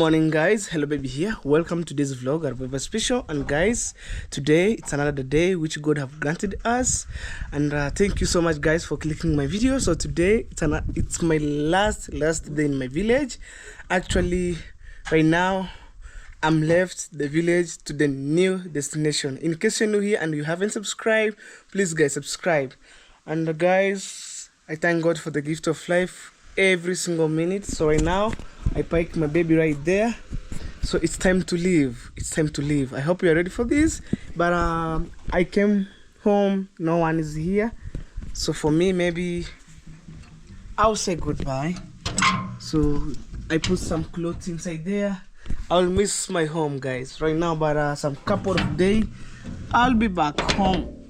morning, guys. Hello baby here. Welcome to today's vlog, a very special. And guys, today it's another day which God have granted us, and thank you so much guys for clicking my video. So today it's my last day in my village. Actually, right now I'm left the village to the new destination. In case you're new here and you haven't subscribed, please guys subscribe. And guys, I thank God for the gift of life every single minute. So right now I parked my baby right there, so it's time to leave. I hope you are ready for this. But I came home, no one is here, so for me maybe I'll say goodbye. So I put some clothes inside there. I'll miss my home guys right now, but some couple of days I'll be back home.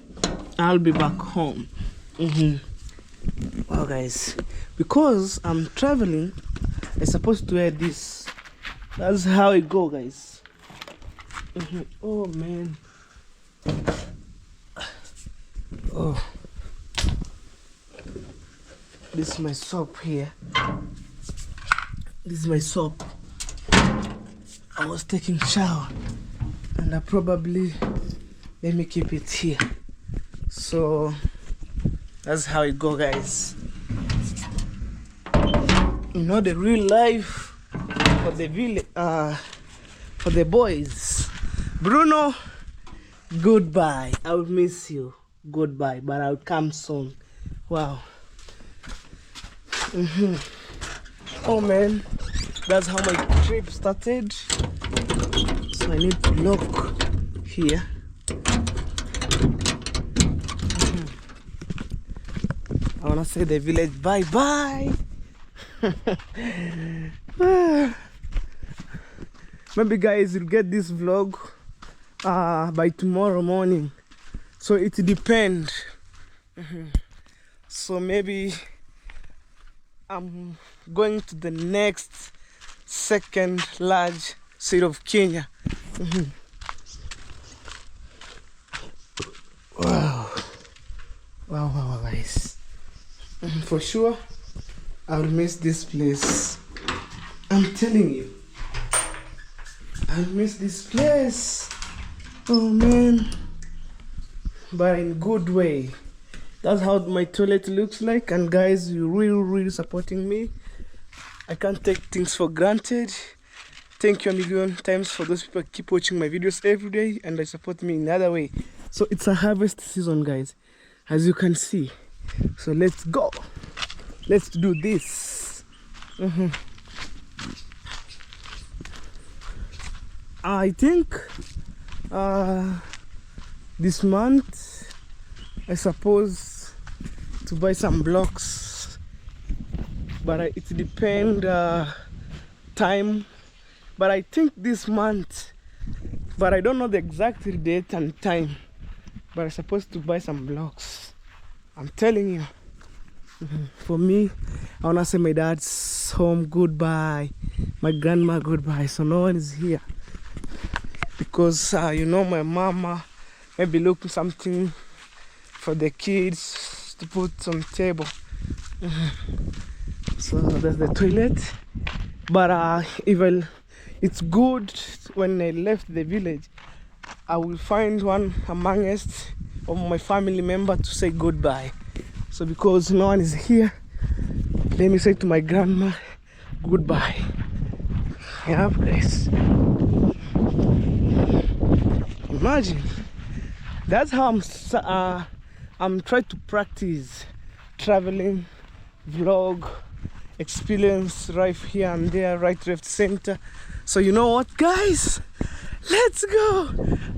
Wow guys, because I'm traveling, I'm supposed to wear this. That's how it go guys. Oh man. Oh, this is my soap here. This is my soap. I was taking shower and I probably let me keep it here. So that's how it go guys. You know, the real life for the village, for the boys. Bruno, goodbye. I will miss you. Goodbye, but I'll come soon. Wow. Oh man, that's how my trip started. So I need to look here. I wanna say the village bye bye. Maybe guys you'll get this vlog by tomorrow morning, so it depends. So maybe I'm going to the next second large city of Kenya. Wow guys. For sure I'll miss this place. I'm telling you, I'll miss this place. Oh man, but in good way. That's how my toilet looks like. And guys, you really supporting me. I can't take things for granted. Thank you a million times for those people who keep watching my videos every day and they support me in another way. So it's a harvest season guys, as you can see. So let's go. Let's do this. I think this month I suppose to buy some blocks, but it depends time. But I think this month, but I don't know the exact date and time, but I'm supposed to buy some blocks. I'm telling you. For me, I wanna say my dad's home goodbye, my grandma goodbye, so no one is here. Because you know, my mama maybe looking something for the kids to put on table. So that's the toilet. But it's good when I left the village, I will find one amongst of my family member to say goodbye. So because no one is here, let me say to my grandma goodbye. Yeah guys, imagine. That's how I'm trying to practice traveling, vlog, experience right here and there, right, left, center. So you know what guys, let's go.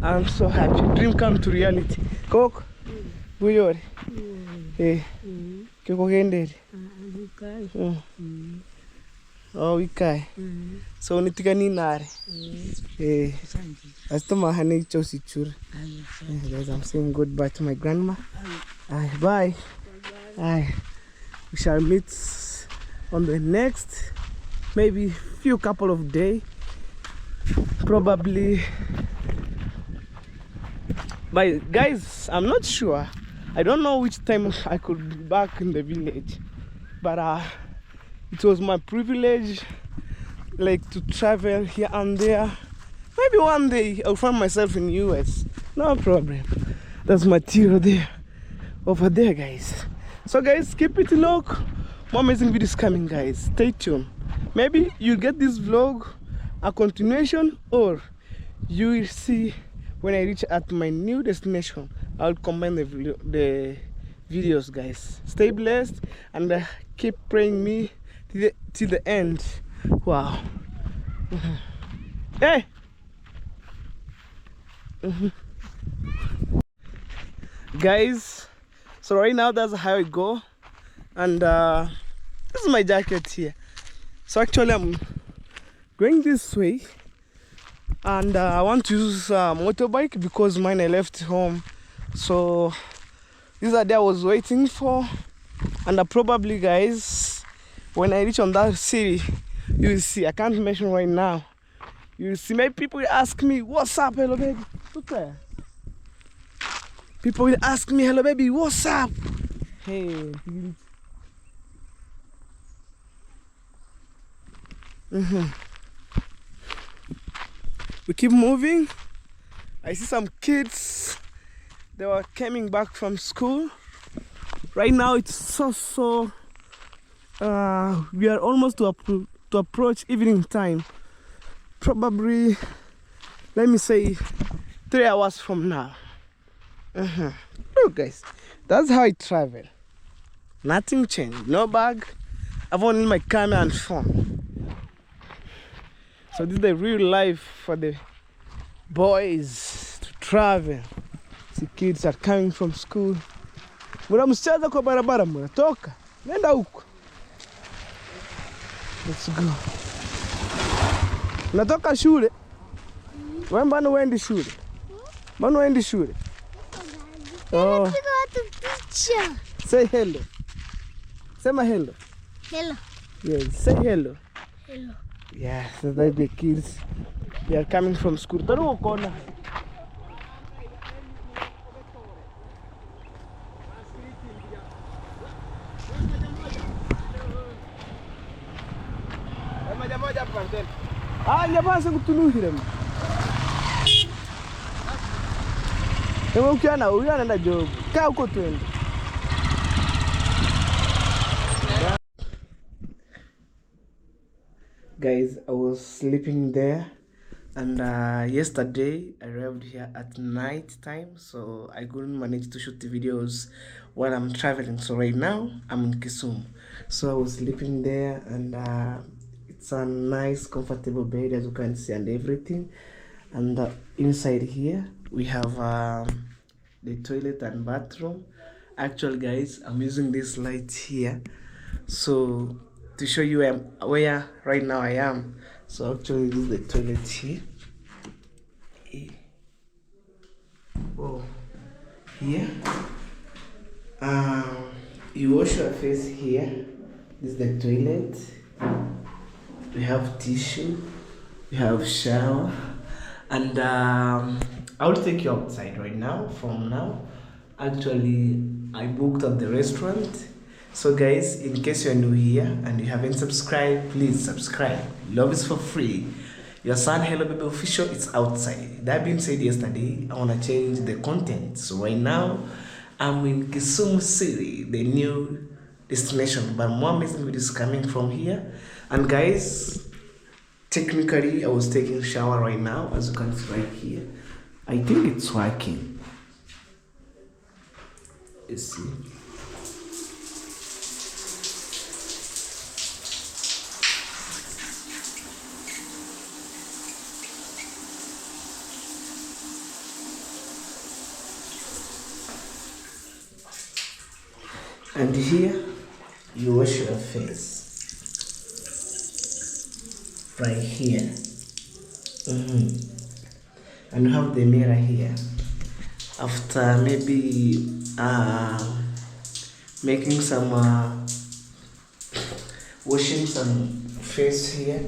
I'm so happy. Dream come to reality. Coke? Buyori? Eh. Kiko kende? Oh, wikai. So nitika ni nare. Eh. Astoma hane chosi chur. Guys, I'm saying goodbye to my grandma. Bye. We shall meet on the next maybe few couple of days. Probably. But guys, I'm not sure. I don't know which time I could be back in the village. But it was my privilege like to travel here and there. Maybe one day I'll find myself in US. No problem. That's material there. Over there, guys. So guys, keep it locked. More amazing videos coming, guys. Stay tuned. Maybe you'll get this vlog a continuation, or you will see when I reach at my new destination. I'll combine the videos, guys. Stay blessed and keep praying me till the end. Wow. Hey. Guys, so right now that's how I go, and this is my jacket here. So actually I'm going this way, and I want to use a motorbike because mine I left home. So this is the day I was waiting for, and probably, guys, when I reach on that city, you will see. I can't mention right now. You will see. Maybe people will ask me, "What's up, hello baby?" Okay. People will ask me, "Hello baby, what's up?" Hey. We keep moving. I see some kids. They were coming back from school. Right now it's so we are almost to approach evening time. Probably, let me say, 3 hours from now. Look, guys, that's how I travel. Nothing changed. No bag. I've only my camera and phone. So this is the real life for the boys to travel. The kids are coming from school. Mnamsicheza kwa barabara, mnatoka. Nenda huko. Let's go. Unatoka shule? Wewe mbona uendi shule? Mbona uendi shule? Oh. Say hello. Sema hello. Hello. Yes, say hello. Hello. Yes, so that's the kids. They are coming from school. Taruko kona. Nyapasa kutunuhira. Ewe ukiana huyu anaenda job. Kaa huko twende. Guys, I was sleeping there, and yesterday I arrived here at night time, so I couldn't manage to shoot the videos while I'm traveling. So right now I'm in Kisumu, so I was sleeping there, and it's a nice comfortable bed, as you can see, and everything. And inside here we have the toilet and bathroom. Actually, guys, I'm using this light here so to show you where right now I am. So actually this is the toilet here. Oh, here you wash your face here. This is the toilet. We have tissue, we have shower, and I will take you outside right now. From now, actually I booked at the restaurant. So guys, in case you're new here and you haven't subscribed, please subscribe. Love is for free. Your son Hello Baby Official, it's outside. That being said, yesterday I want to change the content. So right now I'm in Kisumu City, the new destination, but more amazing videos coming from here. And guys, technically I was taking a shower right now, as you can see right here. I think it's working. Let's see. And here you wash your face right here. And you have the mirror here. After maybe making some washing some face here,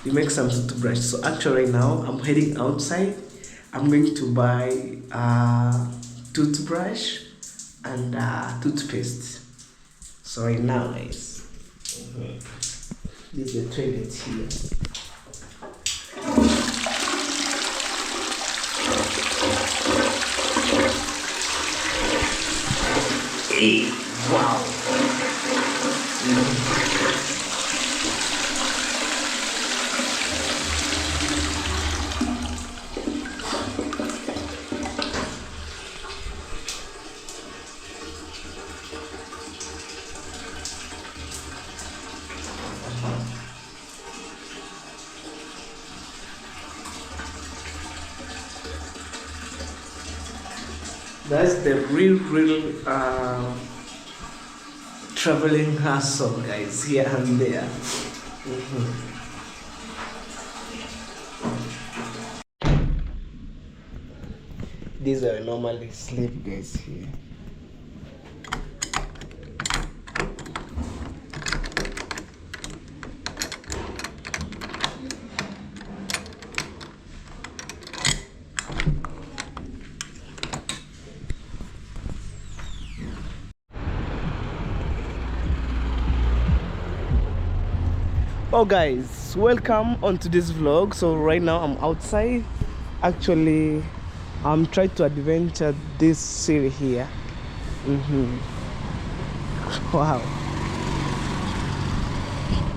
you make some toothbrush. So actually right now I'm heading outside. I'm going to buy toothbrush and toothpaste. So right now, guys, this is the toilet here. Hey, wow. That's the real traveling hustle, guys, here and there. These are normally sleep, guys, here. Oh guys, welcome on today's vlog. So right now I'm outside. Actually, I'm trying to adventure this city here. Wow,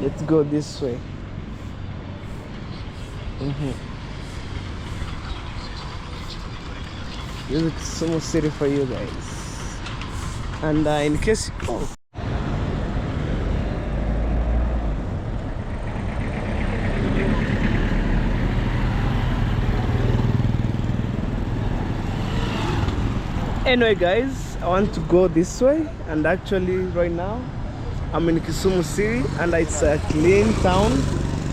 let's go this way. This is Kisumu city for you guys. And in case anyway guys, I want to go this way, and actually right now I'm in Kisumu city and it's a clean town,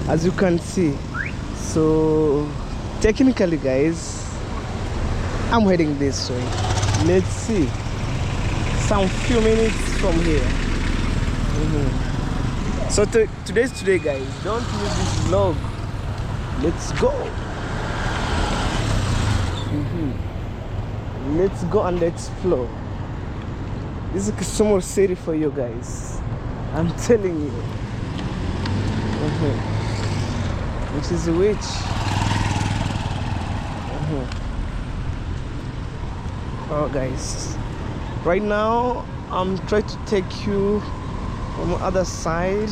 as you can see. So technically guys, I'm heading this way. Let's see, some few minutes from here. So today's today guys, don't miss this vlog. Let's go. Let's go and explore. This is Kisumu city for you guys, I'm telling you. Which is which. Oh guys, right now I'm trying to take you from the other side.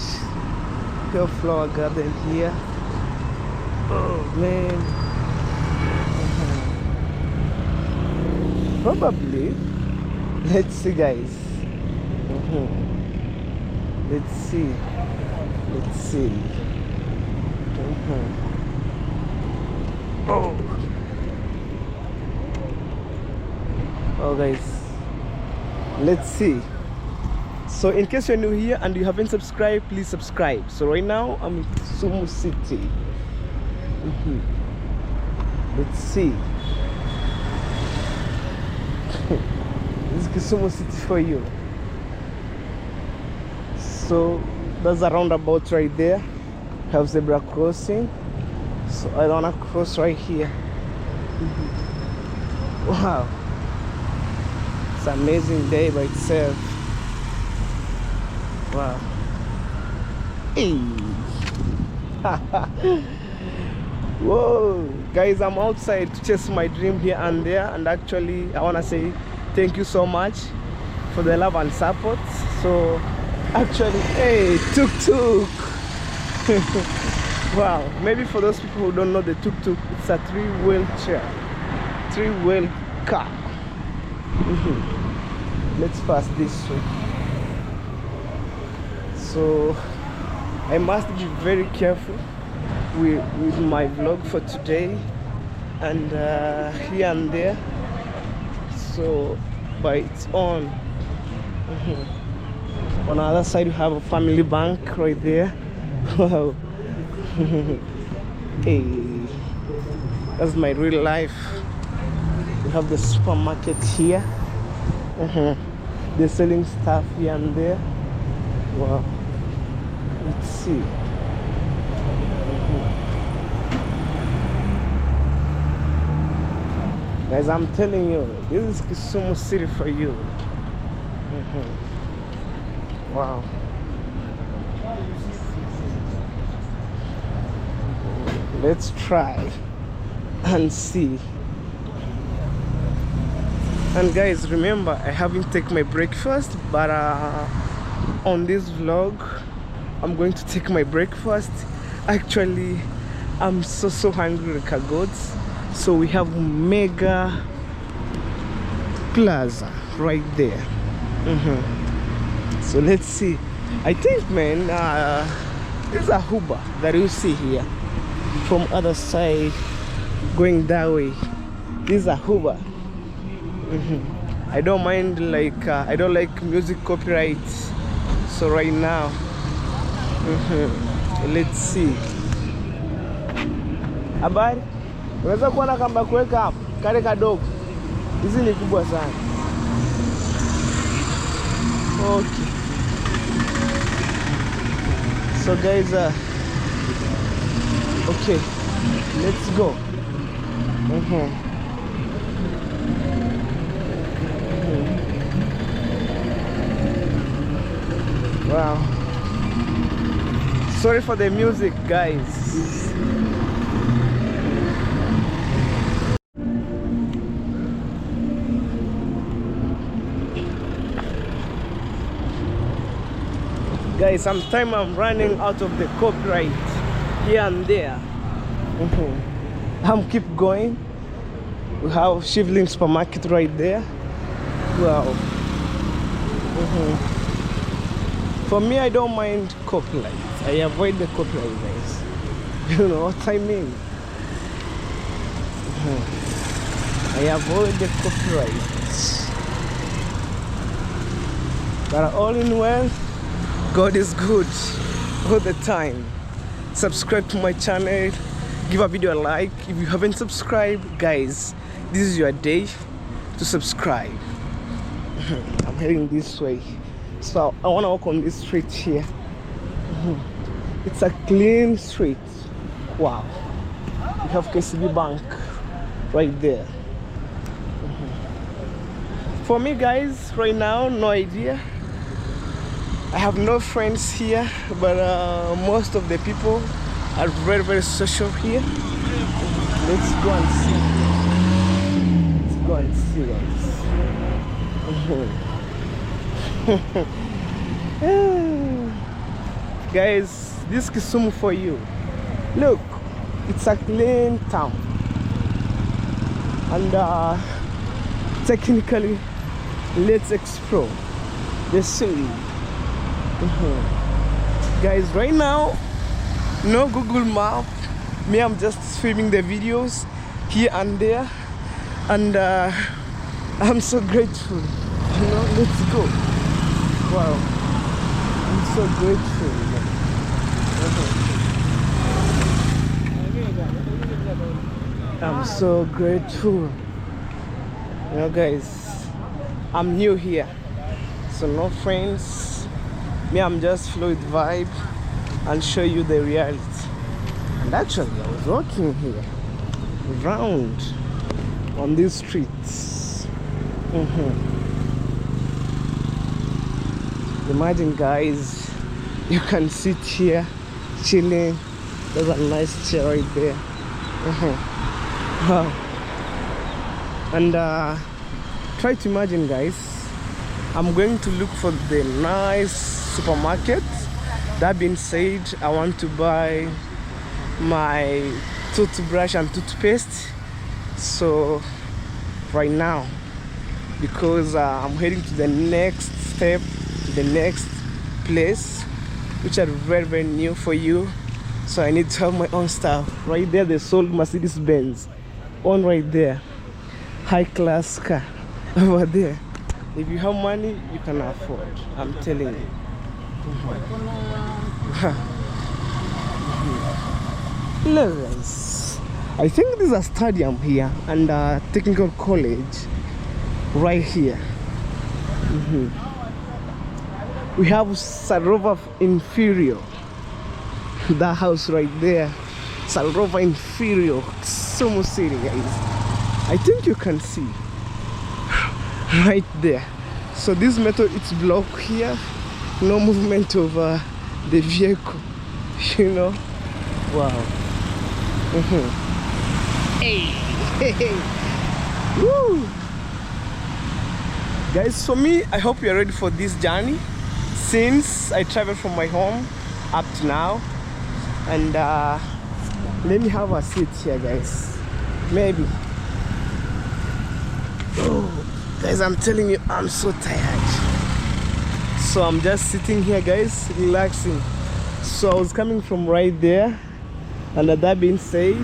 Your flower garden here. Oh man. Probably. Let's see guys. Let's see. Oh guys, let's see. So in case you're new here and you haven't subscribed, please subscribe. So right now I'm in Kisumu city. Let's see. This is Kisumu city for you. So there's a roundabout right there. Have zebra crossing. So I don't want to cross right here. Wow, it's an amazing day by itself. Wow. Hey. Whoa guys, I'm outside to chase my dream here and there, and actually I want to say thank you so much for the love and support. So actually, hey, tuk-tuk. Wow, maybe for those people who don't know the tuk-tuk, it's a three-wheel car. Let's pass this way. So I must be very careful with my vlog for today, and here and there. So but it's on. On the other side we have a family bank right there. Wow. Hey, that's my real life. We have the supermarket here. They're selling stuff here and there. Wow. Let's see. Guys, I'm telling you, this is Kisumu city for you. Wow. Let's try and see. And guys, remember, I haven't taken my breakfast, but on this vlog I'm going to take my breakfast. Actually, I'm so hungry like a goat. So we have Mega Plaza right there. So let's see. I think, man, there's a Uber that you see here from other side going that way. This is a Uber. I don't mind, like I don't like music copyright. So right now, let's see. Habari, unaweza kuona kamba kuweka hapo kale kadogo. Hizi ni kubwa sana. Okay. So guys, okay, let's go. Wow. Sorry for the music, guys. Guys, sometimes I'm running out of the copyright here and there. I'm keep going. We have Shivling supermarket right there. Wow. For me, I don't mind copyright. I avoid the copyright, guys. You know what I mean? I avoid the copyright. But all in well, God is good all the time. Subscribe to my channel, give a video a like. If you haven't subscribed, guys, this is your day to subscribe. I'm heading this way, so I want to walk on this street here. It's a clean street. Wow. We have KCB Bank right there. For me, guys, right now, no idea. I have no friends here, but most of the people are very social here. Let's go and see. Let's go and see, guys. Guys, this is Kisumu for you. Look, it's a clean town, and technically, let's explore the city. Guys, right now, no Google Map. Me, I'm just filming the videos here and there, and I'm so grateful. You know, let's go. Wow, I'm so grateful. I'm so grateful. You know, guys, I'm new here, so no friends. Me, I'm just flow with vibe and show you the reality. And actually, I was walking here around on these streets. Imagine, guys, you can sit here chilling. There's a nice chair right there. Wow. And try to imagine, guys, I'm going to look for the nice supermarket. That being said, I want to buy my toothbrush and toothpaste. So right now, because I'm heading to the next step, the next place, which are very new for you, so I need to have my own stuff. Right there, they sold Mercedes Benz on right there, high class car over there. If you have money, you can afford, I'm telling you. Look, guys, I think there's a stadium here and a technical college right here. We have Sarova Inferior, that house right there, Sarova Inferior, Kisumu City, guys. I think you can see right there. So this metal, it's blocked here, no movement of the vehicle, you know. Wow. Hey. Woo. Guys, for me, I hope you're ready for this journey since I traveled from my home up to now. And let me have a seat here, guys. Maybe. Oh, guys, I'm telling you, I'm so tired. So I'm just sitting here, guys, relaxing. So I was coming from right there. And that being said,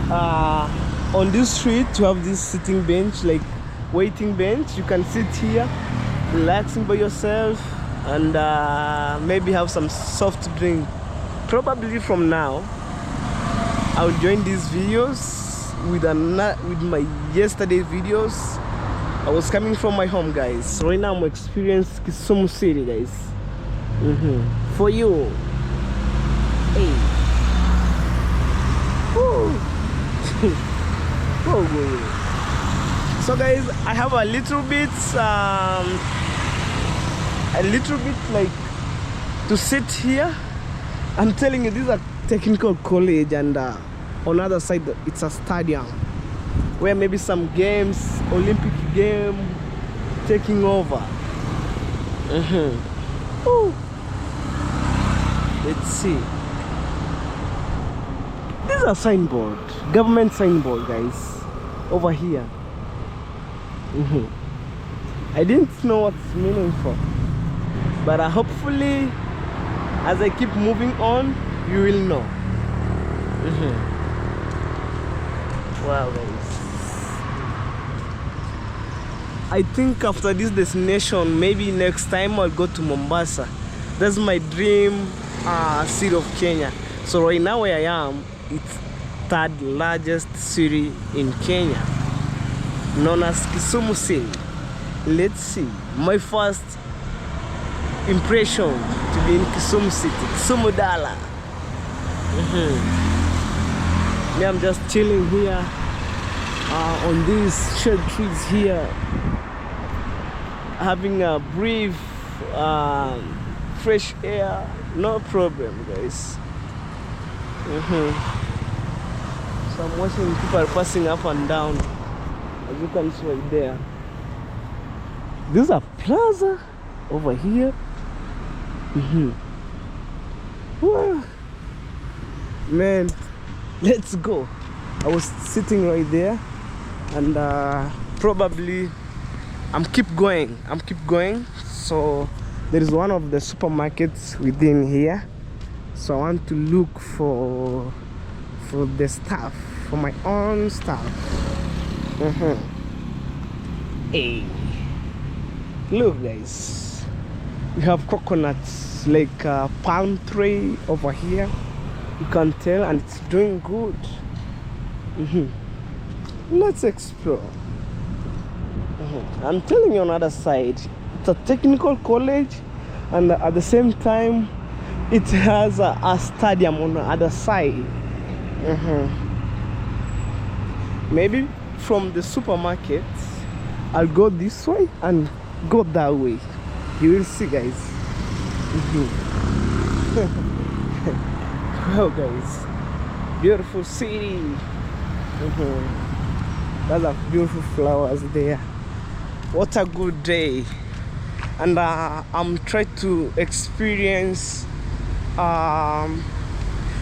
on this street, you have this sitting bench, like waiting bench. You can sit here, relaxing by yourself, and maybe have some soft drink. Probably from now, I'll join these videos with my yesterday videos. I was coming from my home, guys. So right now I'm experiencing Kisumu City, guys. For you. Hey. So guys, I have a little bit like to sit here. I'm telling you, this is a technical college, and on the other side it's a stadium where maybe some games, Olympic game taking over. Let's see. This is a signboard, government signboard, guys, over here. I didn't know what's meaning for, but hopefully as I keep moving on, you will know. Wow, guys. I think after this destination, maybe next time I'll go to Mombasa. That's my dream city of Kenya. So right now where I am, it's third largest city in Kenya, known as Kisumu City. Let's see, my first impression to be in Kisumu City, Kisumu Dala. Me, I'm just chilling here on these shade trees here, having a brief fresh air, no problem, guys. So I'm watching people passing up and down, as you can see right there. This is a plaza over here. Wow. Man, let's go. I was sitting right there, and probably I'm keep going. So there is one of the supermarkets within here, so I want to look for the stuff, for my own stuff. Hey, look, guys, we have coconuts, like a palm tree over here. You can tell, and it's doing good. Let's explore. I'm telling you, on the other side, it's a technical college, and at the same time it has a stadium on the other side. Maybe from the supermarket I'll go this way and go that way. You will see, guys. Wow, guys, beautiful city. There's a beautiful flowers there. What a good day. And I'm trying to experience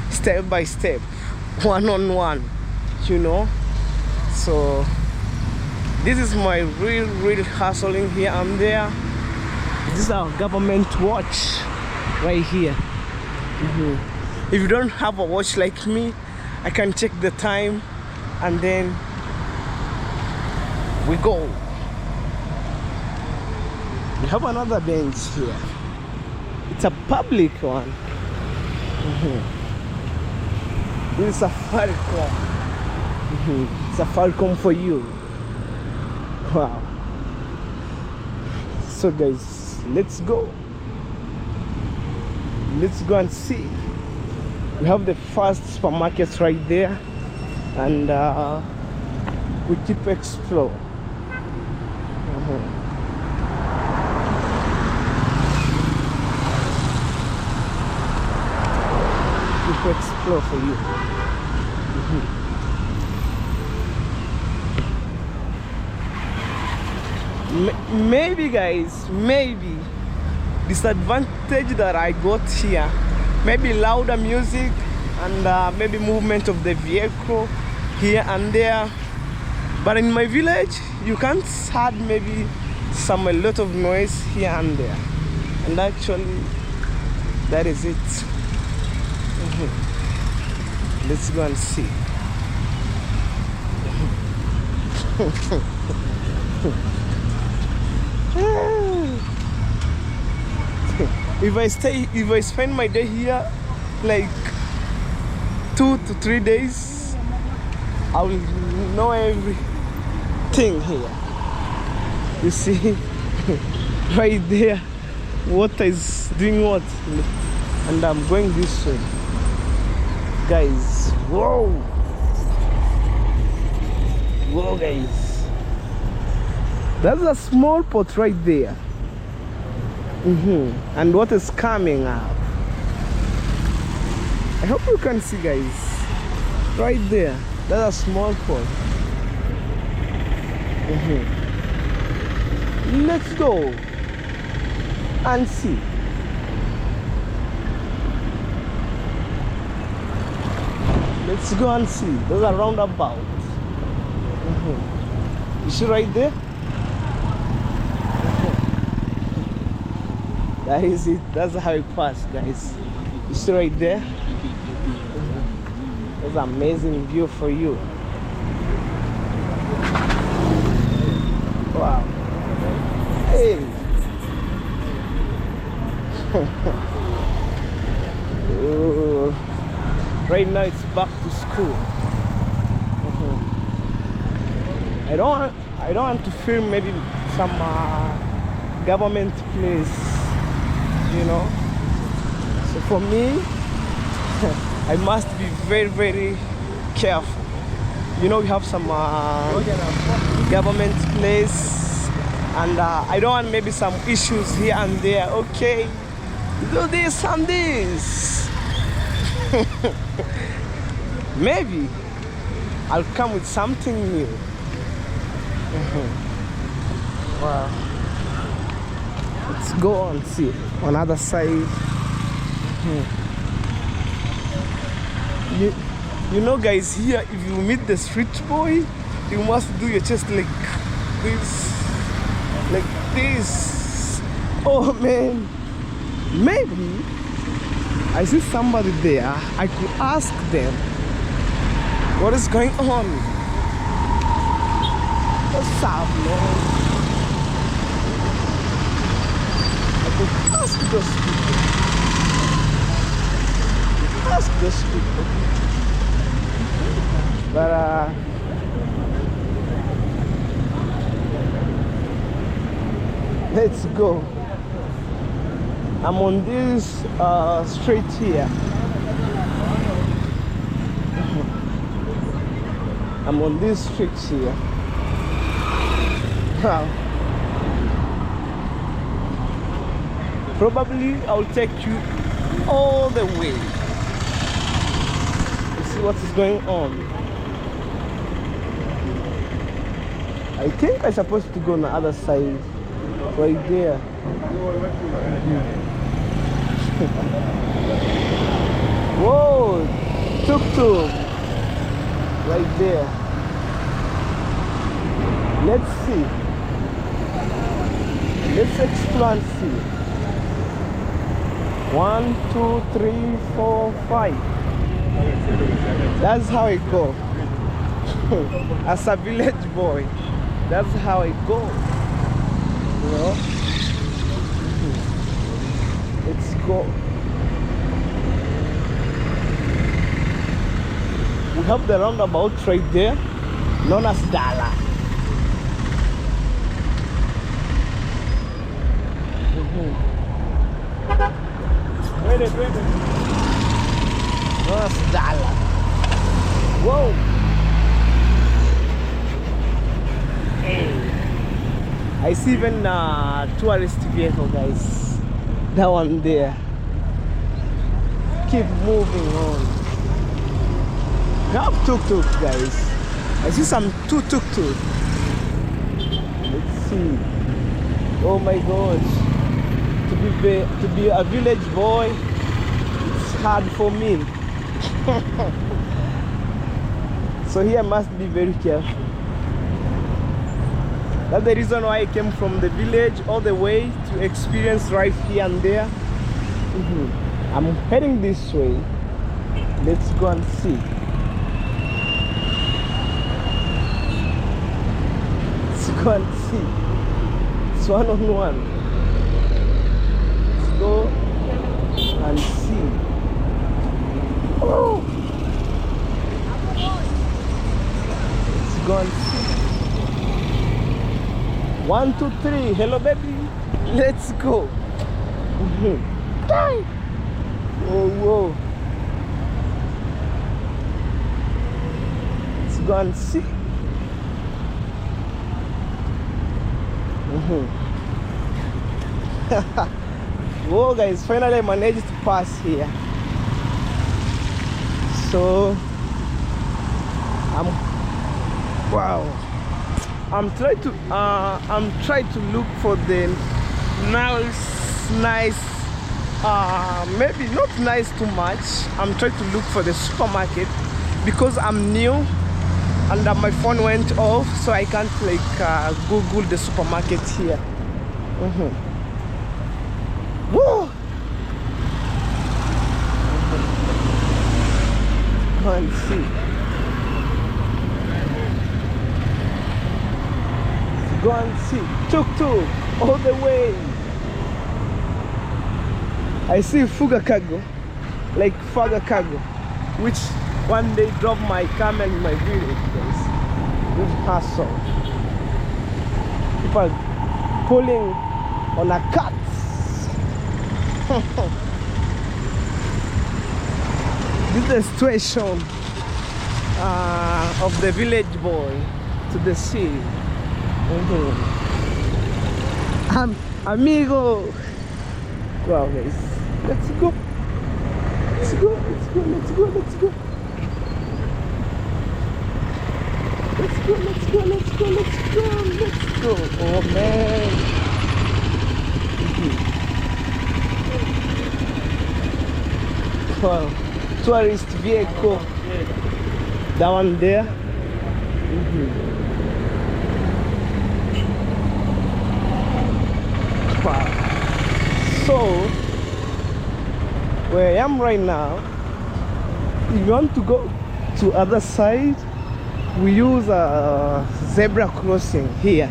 step by step, one-on-one, you know. So this is my real hustling here and there. This is our government watch right here. If you don't have a watch like me, I can check the time and then we go. We have another bench here. It's a public one. This is a Safaricom. Safaricom for you. Wow. So guys, let's go. Let's go and see. We have the first supermarkets right there, and we keep explore. Keep explore for you. Maybe guys, maybe disadvantage that I got here, maybe louder music and maybe movement of the vehicle here and there. But in my village, you can't hear maybe a lot of noise here and there. And actually, that is it. Let's go and see. If I spend my day here like 2 to 3 days, I will know everything here. You see, right there, water is doing what? And I'm going this way. Guys, whoa! Whoa, guys. That's a small pot right there. And what is coming up? I hope you can see, guys. Right there, that's a small pot. Let's go and see. Let's go and see. There's a roundabout. You see right there? That is it. That's how it passed, guys. You see right there? That's an amazing view for you. Wow. Hey. Right now it's back to school. I don't want to film maybe some government place, you know. So for me, I must be very careful. You know, we have some government place, and I don't want maybe some issues here and there. Okay, do this and this. Maybe I'll come with something new. Wow. Let's go and see on other side. You know, guys, here if you meet the street boy, you must do your chest like this. Oh man, maybe I see somebody there. I could ask them what is going on. What's up, man? I could ask those people. Ask those people. But let's go. I'm on this street here. I'm on this street here. Wow. Probably I'll take you all the way to see what is going on. I think I'm supposed to go on the other side, right there. Whoa, tuk-tuk, right there. Let's see. Let's explore and see. 1, 2, 3, 4, 5. That's how it goes. As a village boy, that's how it goes. You know? Let's go. We have the roundabout right there, known as Dala. Wait. Known as Dala. Whoa. Hey. I see even tourist vehicle, guys. That one there. Keep moving on. We have tuk-tuk, guys. I see some two tuk-tuk. Let's see. Oh my gosh. To be a village boy, it's hard for me. So here I must be very careful. That's the reason why I came from the village all the way to experience life here and there. I'm heading this way. Let's go and see. Let's go and see. It's one-on-one. Let's go and see. Oh! Let's go and see. 1, 2, 3. Hello, baby. Let's go. Oh, whoa. Let's go and see. Whoa, guys, finally I managed to pass here. So I'm trying to look for the nice maybe not nice too much. I'm trying to look for the supermarket because I'm new and my phone went off, so I can't like Google the supermarket here. Whoa! Go and see. Go and see. Tuk-tuk all the way. I see Fuga Cargo, like Fuga Cargo, which one day drove my camel in my village, guys. With hassle. People pulling on a cart. This is the situation of the village boy to the sea. Amigo. Wow, guys, let's go. Let's go. Let's go. Let's go. Let's go. Let's go. Let's go. Let's go. Let's go. Let's go. Oh man. Wow. Tourist vehicle. That one there. Wow. So where I am right now, if you want to go to other side, we use a zebra crossing here.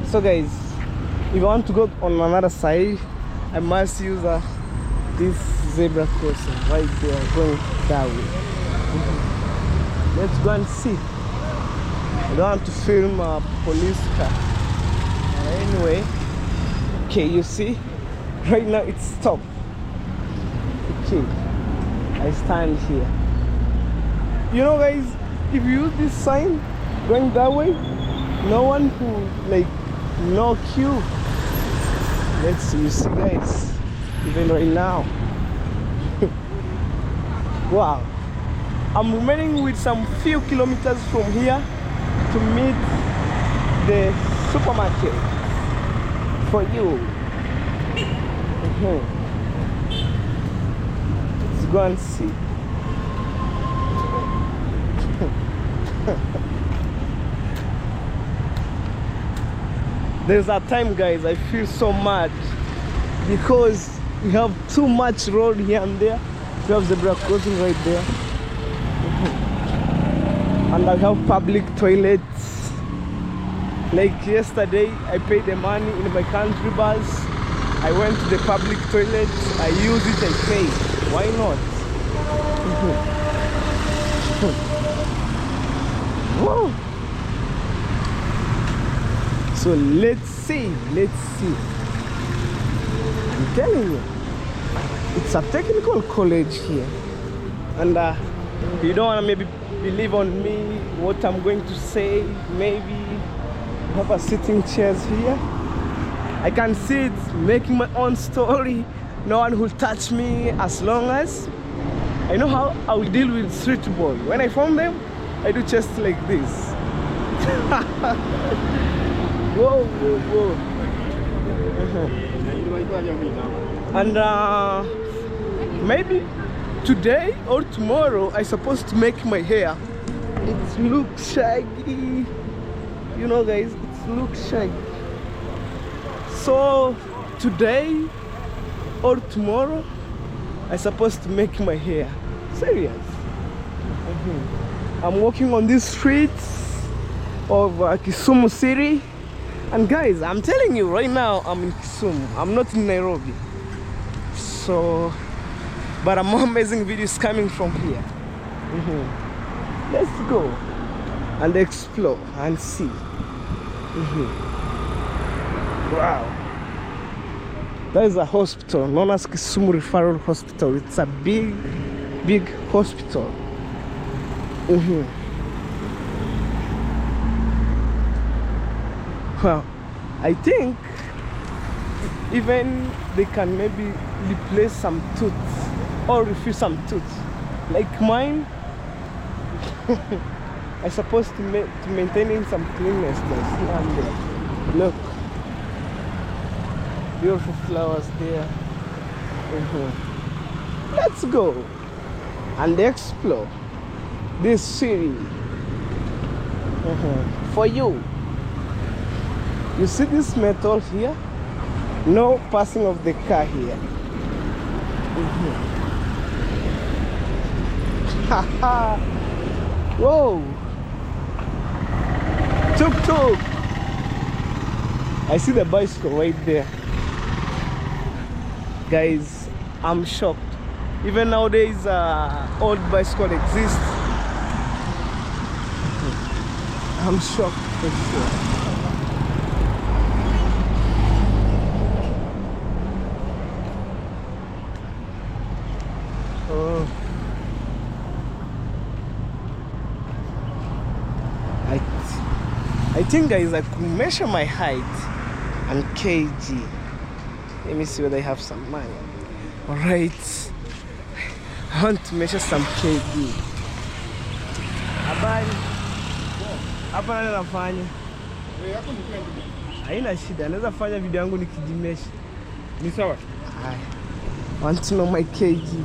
So guys, if I want to go on another side, I must use this zebra crossing right there, going that way. Let's go and see. I don't want to film a police car. Anyway, okay, you see, right now it's stopped. Okay, I stand here. You know, guys, if you use this sign going that way, no one who like no queue. Let's see, you see, guys, even right now. Wow, I'm remaining with some few kilometers from here to meet the supermarket for you. Let's go and see. There's a time, guys, I feel so mad because we have too much road here and there. We have zebra crossing right there. And I have public toilets. Like yesterday, I paid the money in my country bus. I went to the public toilet. I use it, I pay. Why not? Whoa. So let's see. I'm telling you, it's a technical college here. And you don't want to maybe believe on me what I'm going to say. Maybe we have a sitting chairs here. I can sit making my own story. No one will touch me as long as I know how I will deal with street boy. When I found them, I do chest like this. Whoa, whoa, whoa. And maybe today or tomorrow I supposed to make my hair. It looks shaggy. You know guys, it looks shaggy. So today or tomorrow I supposed to make my hair. Serious. I'm walking on these streets of Kisumu city, and guys, I'm telling you right now, I'm in Kisumu. I'm not in Nairobi. So, but a more amazing videos coming from here. Let's go and explore and see. Wow. That is a hospital known as Kisumu Referral Hospital. It's a big hospital. Well, I think even they can maybe replace some tooth or refuse some tooth. Like mine, I supposed to maintaining some cleanness. Look, beautiful flowers there. Let's go and explore this city. For you. You see this metal here? No passing of the car here. Whoa! Tuk-tuk! I see the bicycle right there. Guys, I'm shocked. Even nowadays, old bicycle exists. I'm shocked for sure. I think guys, I could measure my height and kg. Let me see whether I have some money. Alright, I want to measure some kg. Habari. Hapa nani nafanya? Haina shida, naweza fanya video yangu nikijimesha. Ni sawa? I want to know my kg.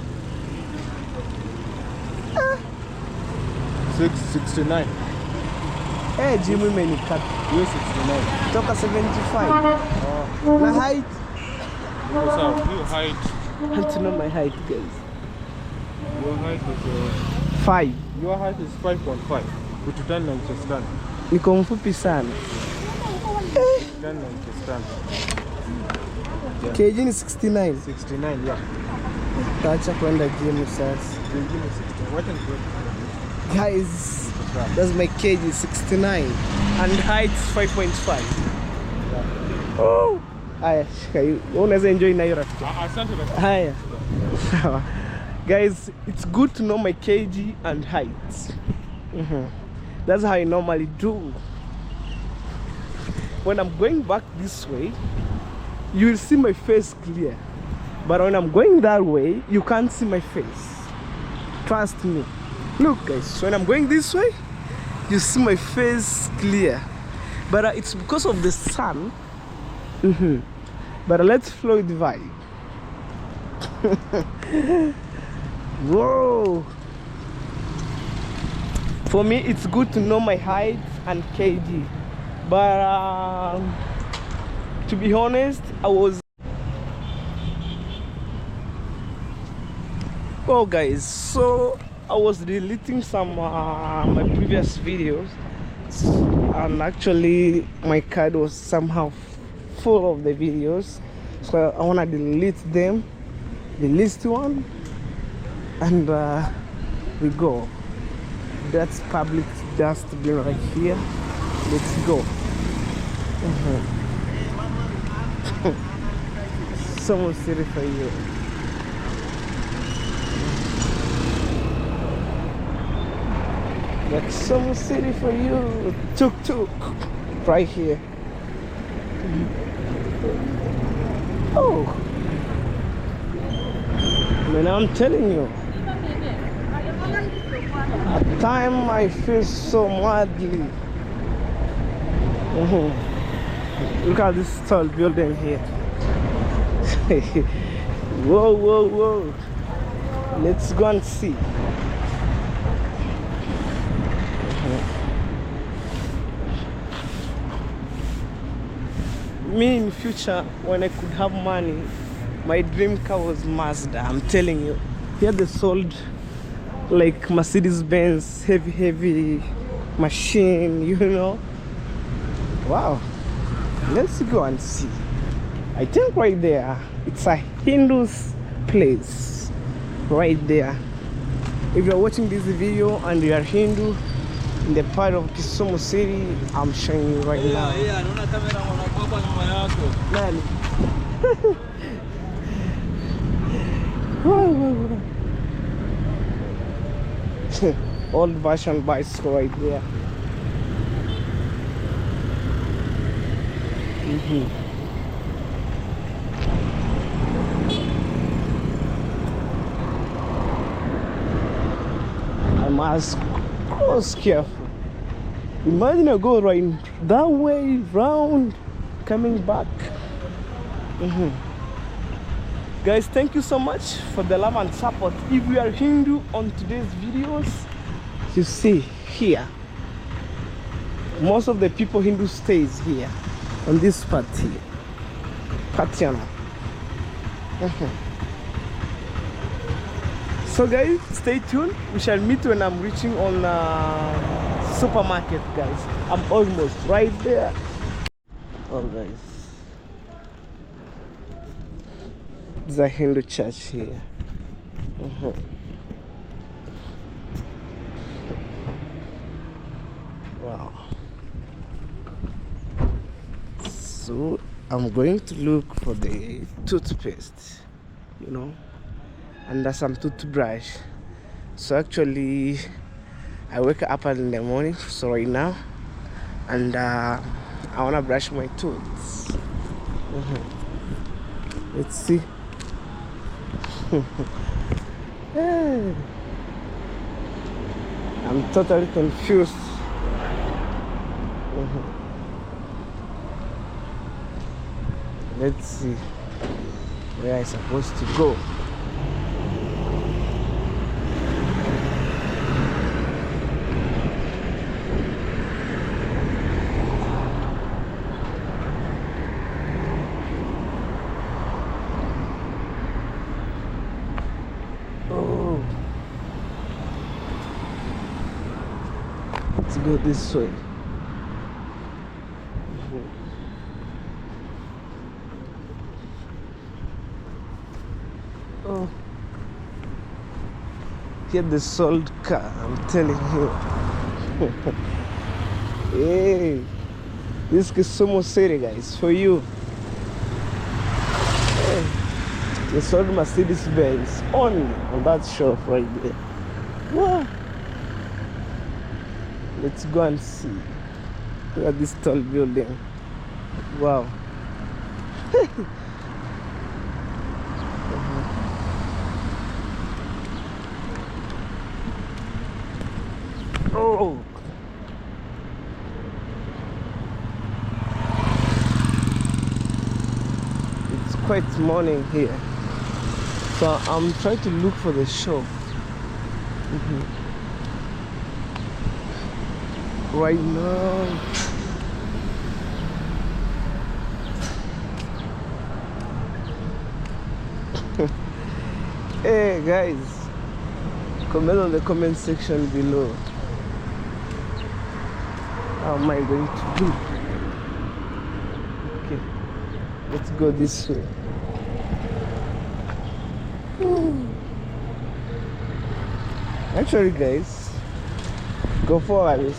669. Eh, gym imenikata. You 69. Toka 75. Na height. So, your height. I want to know my height, guys. Your height is 5. Your height is 5.5. Ututani na mchestani. Niko mfupi sana. Ututani na mchestani. Kg ni 69. 69, yeah. Taacha kwenda gym sasa. Gym is 69. What is good? Guys, that's my kg, 69. And height 5.5. Oh! Aya, shika hiyo. Unaweza enjoy na hiyo rafiki. Asante rafiki. Haya. Guys, it's good to know my kg and height. That's how I normally do. When I'm going back this way, you will see my face clear. But when I'm going that way, you can't see my face. Trust me. Look guys, when I'm going this way, you see my face clear. But it's because of the sun. But let's flow the vibe. Whoa! For me, it's good to know my height and kg. But to be honest, I was... Oh guys, so I was deleting some my previous videos, and actually my card was somehow full of the videos, so I want to delete them, the least one, and we go. That's public dustbin right here. Let's go. Someone city for you. That's some city for you. Tuk-tuk right here. Oh, man, I'm telling you, time I feel so madly. Look at this tall building here. Whoa, whoa, whoa. Let's go and see. Me in future, when I could have money, my dream car was Mazda. I'm telling you. Here they sold like Mercedes Benz, heavy machine, you know. Wow. Let's go and see. I think right there, it's a Hindu's place. Right there. If you're watching this video and you are Hindu in the part of Kisumu city, I'm showing you right now. Nani? Old version bicycle right there. I must cross careful. Imagine I go right that way round, coming back. Guys, thank you so much for the love and support. If you are Hindu on today's videos, you see here, most of the people Hindu stays here on this part here, Patiana. So guys, stay tuned. We shall meet when I'm reaching on supermarket, guys. I'm almost right there. Oh guys, there's a Hindu church here. Wow. So I'm going to look for the toothpaste, you know, and there's some toothbrush. So actually I wake up early in the morning, so right now, and I want to brush my teeth. Let's see. Hey. I'm totally confused. Let's see where I'm supposed to go. Oh, let's go this way. Oh, here the sold car, I'm telling you. Hey, this Kisumu city, guys, for you. Hey, they sold Mercedes Benz only on that shop right there. Wow. Let's go and see. Look at this tall building. Wow. Oh, it's quite morning here, so I'm trying to look for the shop. Right now, hey guys, comment on the comment section below. How am I going to do? Okay, let's go this way. Actually guys, go forward.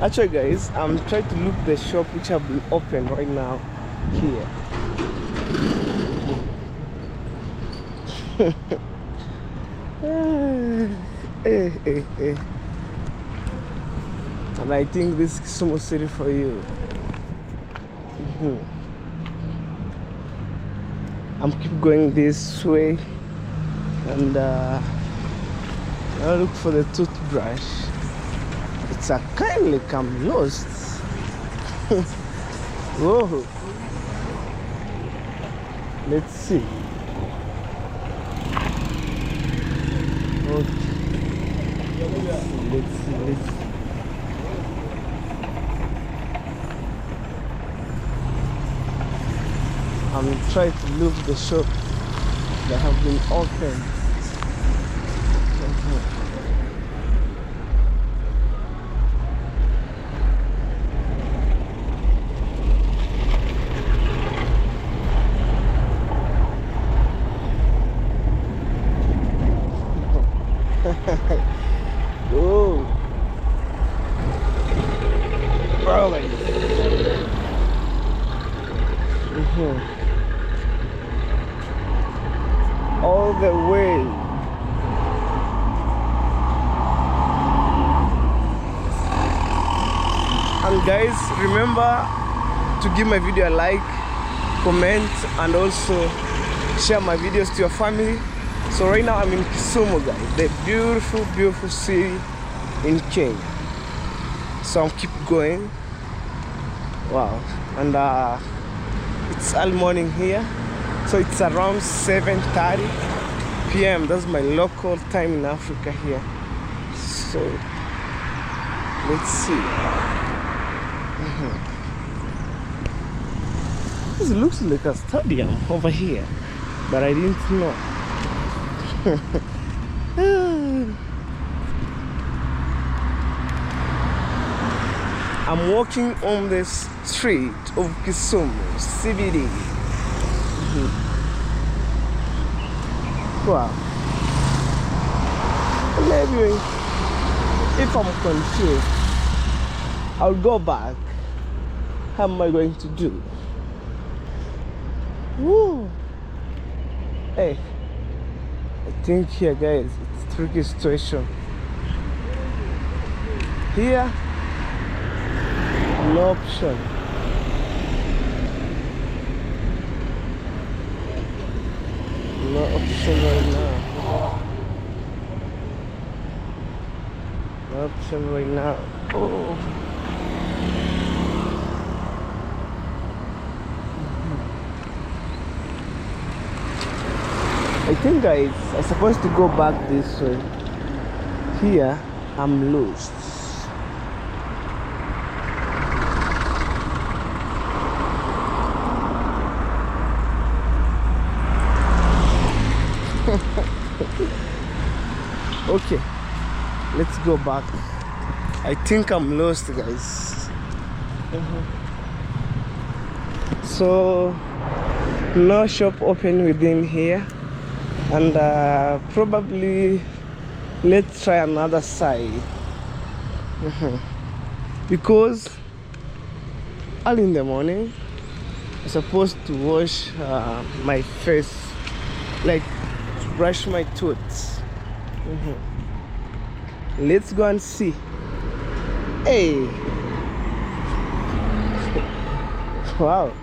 Actually guys, I'm trying to look the shop which have been open right now here. And I think this is Kisumu city for you. I'm keep going this way, and Now look for the toothbrush. It's a kind like I'm lost. Whoa. Let's see. Okay. Let's see. I'm trying to look the shop that have been opened. Oh, really? All the way. And guys, remember to give my video a like, comment, and also share my videos to your family. So right now I'm in Kisumu, guys, the beautiful city in Kenya. So I'll keep going. Wow. And it's early morning here, so it's around 7:30 p.m. That's my local time in Africa here. So let's see. This looks like a stadium over here, but I didn't know. I'm walking on the street of Kisumu CBD. Wow. Maybe if I'm confused, I'll go back. How am I going to do? Woo. Hey, I think here, guys, it's a tricky situation. Here, no option. No option right now. No option right now. Oh. I think, guys, I'm supposed to go back this way. Here, I'm lost. Okay, let's go back. I think I'm lost, guys. So no shop open within here, and probably let's try another side. Because early in the morning I'm supposed to wash my face, like brush my teeth. Let's go and see. Hey. Wow.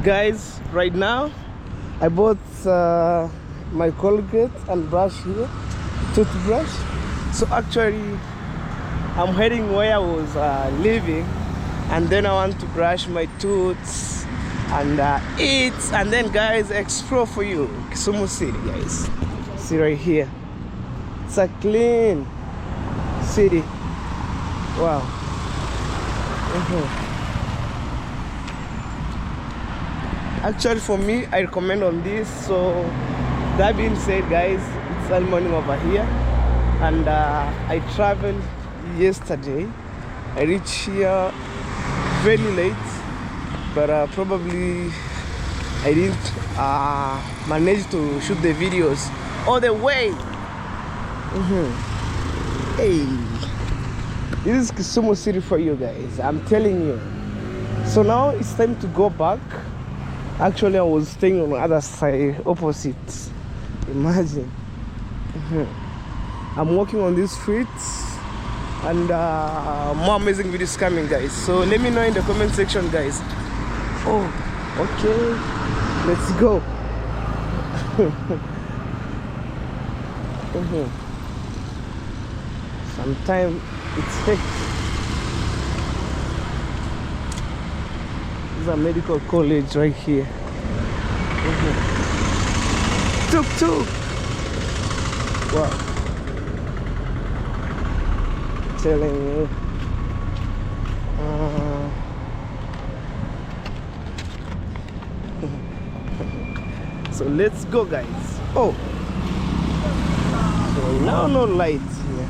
Guys, right now I bought my Colgate and brush here, toothbrush. So actually I'm heading where I was living, and then I want to brush my teeth and eat, and then, guys, explore for you Kisumu City, guys. See right here, it's a clean city. Wow. Actually, for me, I recommend on this. So that being said, guys, it's early morning over here, and I traveled yesterday. I reached here very late, but probably I didn't manage to shoot the videos all the way. Hey, this is Kisumu City for you guys, I'm telling you. So now it's time to go back. Actually, I was staying on the other side, opposite. Imagine. I'm walking on these streets, and more amazing videos coming, guys. So let me know in the comment section, guys. Oh, Okay, let's go. Sometimes it's hectic. This is a medical college right here. Tuk tuk. Wow. Telling you. So let's go, guys. Oh, so now no lights here.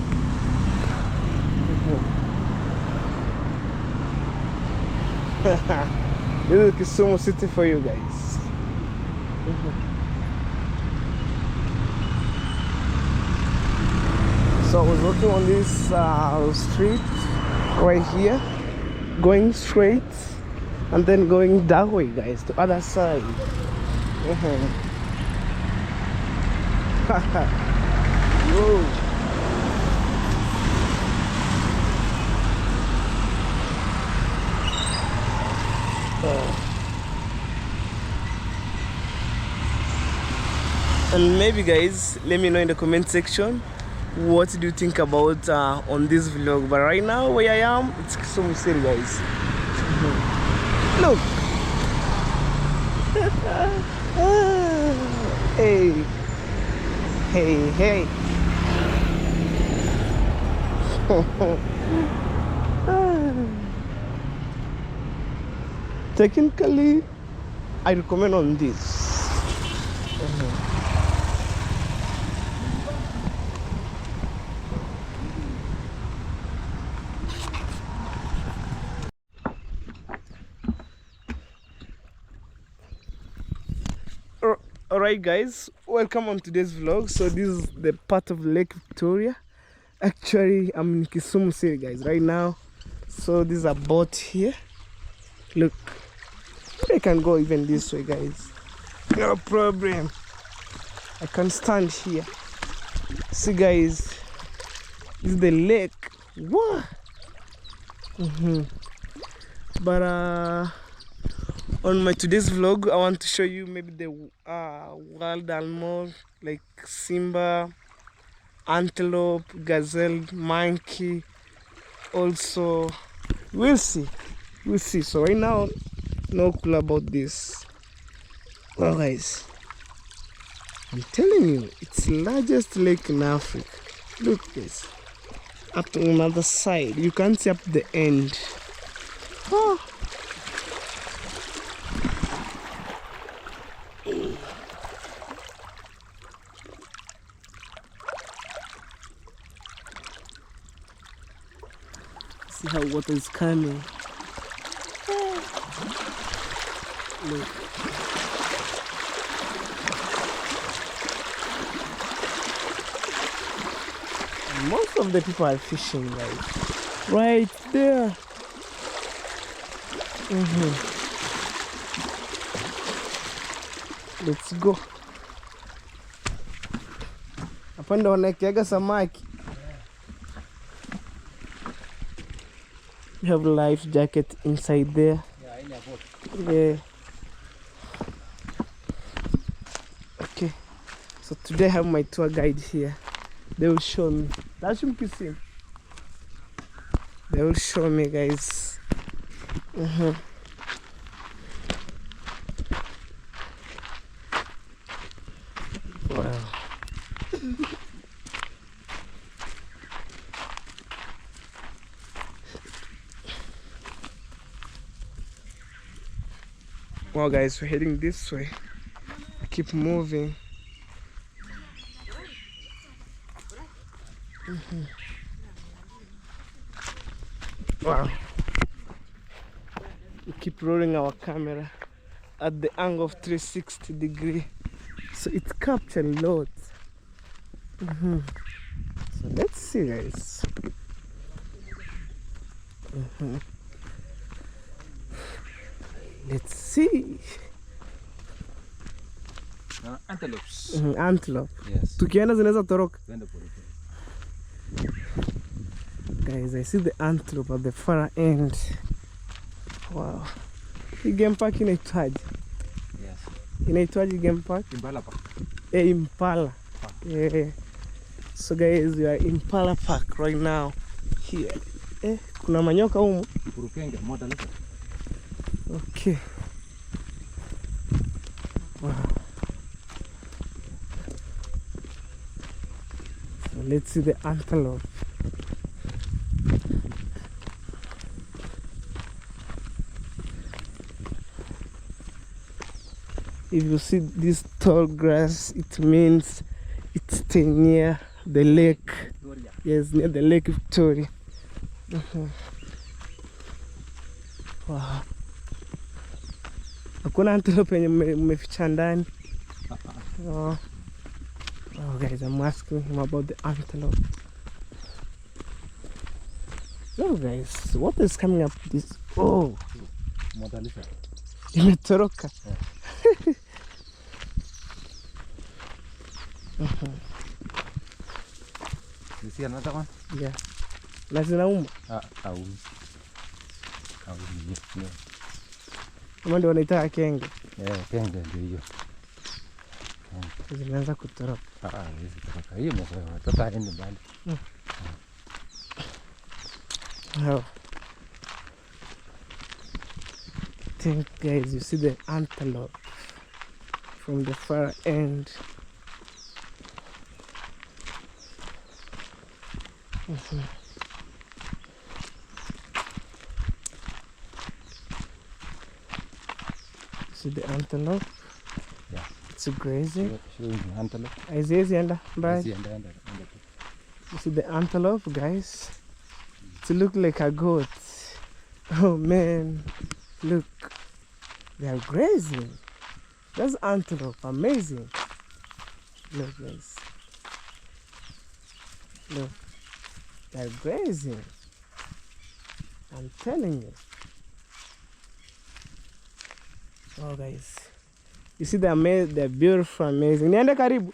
This is Kisumu city for you guys. So I was walking on this street right here, going straight and then going that way, guys, to other side. Whoa. And maybe, guys, let me know in the comment section what do you think about on this vlog. But right now where I am, it's Kisumu City, guys. Look. Hey, hey, hey. Technically, I recommend on this. Alright, guys, welcome on today's vlog. So this is the part of Lake Victoria. Actually, I'm in Kisumu City, guys, right now. So this is a boat here. Look, I can go even this way, guys. No problem. I can stand here. See, guys, this is the lake. What? But on my today's vlog, I want to show you maybe the wild animals like Simba, antelope, gazelle, monkey. Also, we'll see. So right now, no clue about this. Well, guys, I'm telling you, it's the largest lake in Africa. Look this. Up to another side, you can't see up the end. Oh. See how water is coming. Look. Most of the people are fishing, right there. Let's go. Hapa ndo wanaekeaga samaki. You have life jacket inside there. Yeah. Okay. So today I have my tour guide here. They will show me. They will show me, guys. Wow. Well, guys, we're heading this way. Keep moving. Wow. We keep rolling our camera at the angle of 360 degree, so it captures a lot. So let's see, guys. Let's see. Antelopes. Antelope. Yes. Tukienda zinaweza toroka. Guys, I see the antelope at the far end. Wow. Hii game park inaitwaje? Yes. Inaitwaje game park? Impala Park. Impala. Yeah. So guys, we are in Impala Park right now. Here. Kuna manyoka humu. Kurukenge moda lesa. Okay. Wow. So let's see the antelope. If you see this tall grass, it means it's staying near the lake. Victoria. Yes, near the Lake Victoria. Wow. Hakuna antelope yenye mmeficha ndani. Oh. Oh guys, I'm asking him about the antelope. Oh guys, what is coming up this? Oh. Modalisa. Imetoroka. You see another one? Yeah. Na zinauma. No. Kama ndio wanaitaka kenge. Kenge ndio hiyo. Zimeanza kutoroka. Hizi kutoka. Hiyo mwa toka ende mbali. Wow. I think guys, you see the antelope from the far end. See the antelope? Yeah. It's grazing. Showing the antelope. Easy and right. You See the antelope, guys? It look like a goat. Oh man, look, they are grazing. That's antelope, amazing. Look guys, look, they are grazing. I'm telling you. Oh guys, you see they're beautiful, amazing. Niende karibu.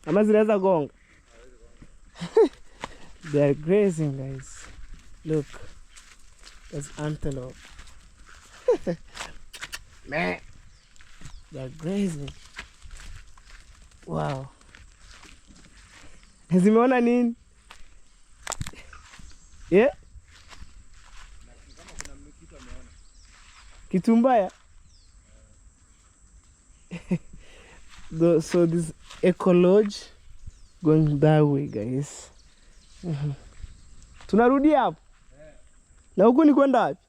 Ama zinaweza gonga. They are grazing, guys. Look, there's antelope. Man, they are grazing. Wow. Zimeona nini? Yeah? Kitu mbaya? So this eco lodge going that way, guys. Tunarudi hapo. Na huku ni kwenda wapi?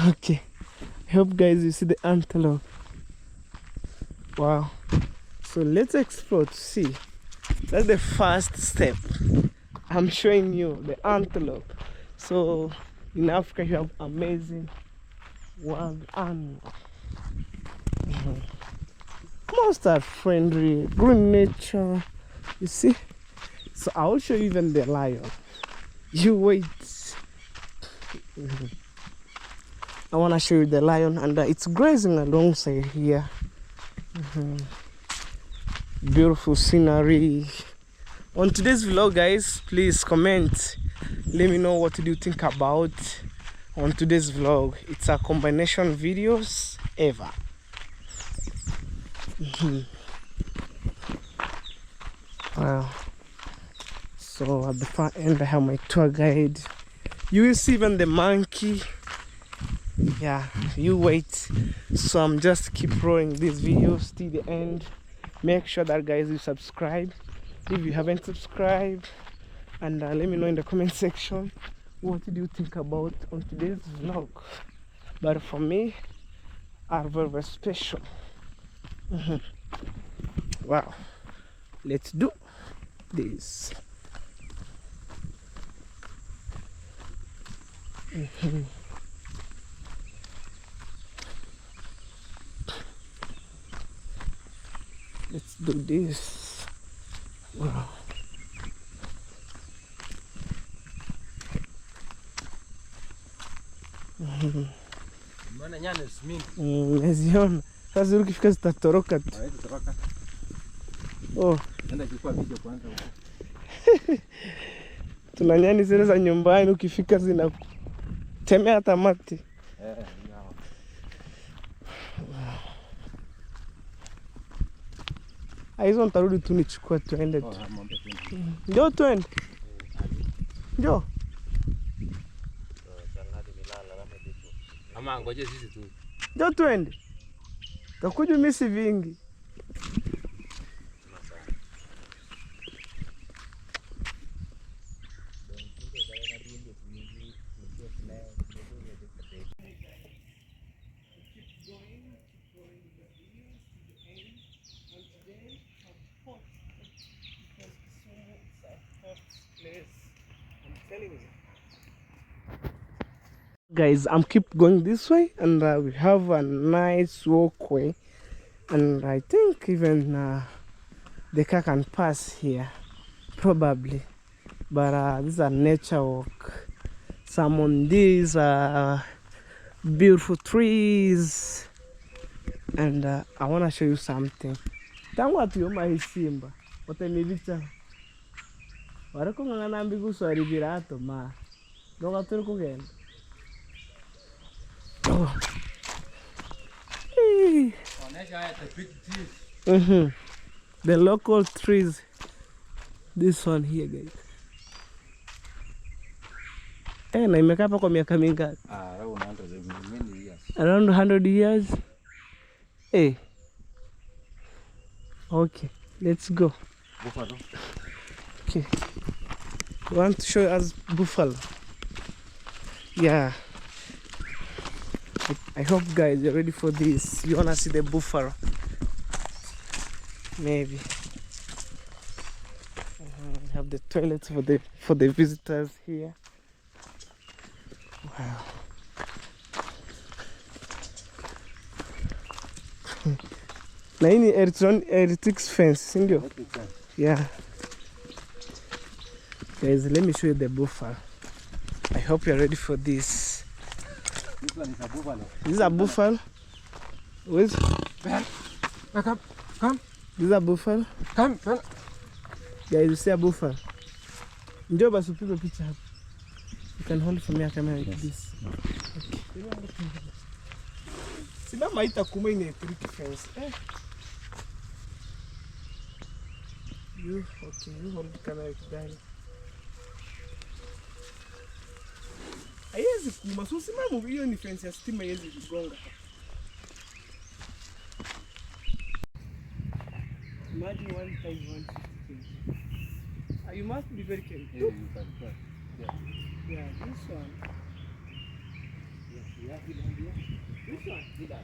Okay. I hope guys you see the antelope. Wow. So let's explore to see. That's the first step. I'm showing you the antelope. So in Africa you have amazing wild animals. Most are friendly, good nature. You see? So I will show you even the lion. You wait. I want to show you the lion, and it's grazing alongside here. Beautiful scenery. On today's vlog, guys, please comment. Let me know what do you think about on today's vlog. It's a combination videos ever. Wow. So at the far end I have my tour guide. You will see even the monkey. Yeah, you wait. So I'm just keep rolling these videos till the end. Make sure that guys you subscribe if you haven't subscribed, and let me know in the comment section what do you think about on today's vlog. But for me, are very special. Wow, let's do this. Let's do this. Wow. Mbona nyani mingi? Naziona. Sasa ukifika zitatoroka tu. Hawezi toroka. Oh. Nenda chukua video kwanza huko. Tuna nyani zile za nyumbani ukifika Temea tamati. Hizo nitarudi tu nichukue tuende tu. Njoo tuende. Njoo. Ama ngoje sisi tu. Njoo tuende. Takuja misi vingi. Guys, I'm keep going this way, and we have a nice walkway, and I think even the car can pass here, probably. But this is a nature walk. Some on these beautiful trees, and I want to show you something. Tangu atuyoma hisimba, watemivicha. Wareko ngana ambigu swari birato ma. Doga turu kugenda. Oh. Hey. The local trees. This one here, guys. Na imekaa hapa kwa miaka mingapi? Around 100 years. Hey. Okay, let's go. Buffalo. Okay. You want to show us buffalo? Yeah. I hope guys you're ready for this. You wanna see the buffalo? Maybe. We have the toilets for the visitors here. Wow. Na hii ni Eritrex fence, sindio? Yeah. Guys, let me show you the buffalo. I hope you're ready for this. This one is a buffalo. This is a buffalo. Wait. Come. This is a buffalo. Come. Guys, you see a buffalo. Njoo basi upige picha hapa. You can hold for me a camera like this. Okay. Simama itakuwa ni Eritrex fence. You hold the camera like that. Haiwezi kuma, so simama hiyo ni fence ya stima haiwezi kugonga. Imagine one time 150. You must be very careful. Yeah, you can try. Yeah, this one. Yeah. This one. Yeah.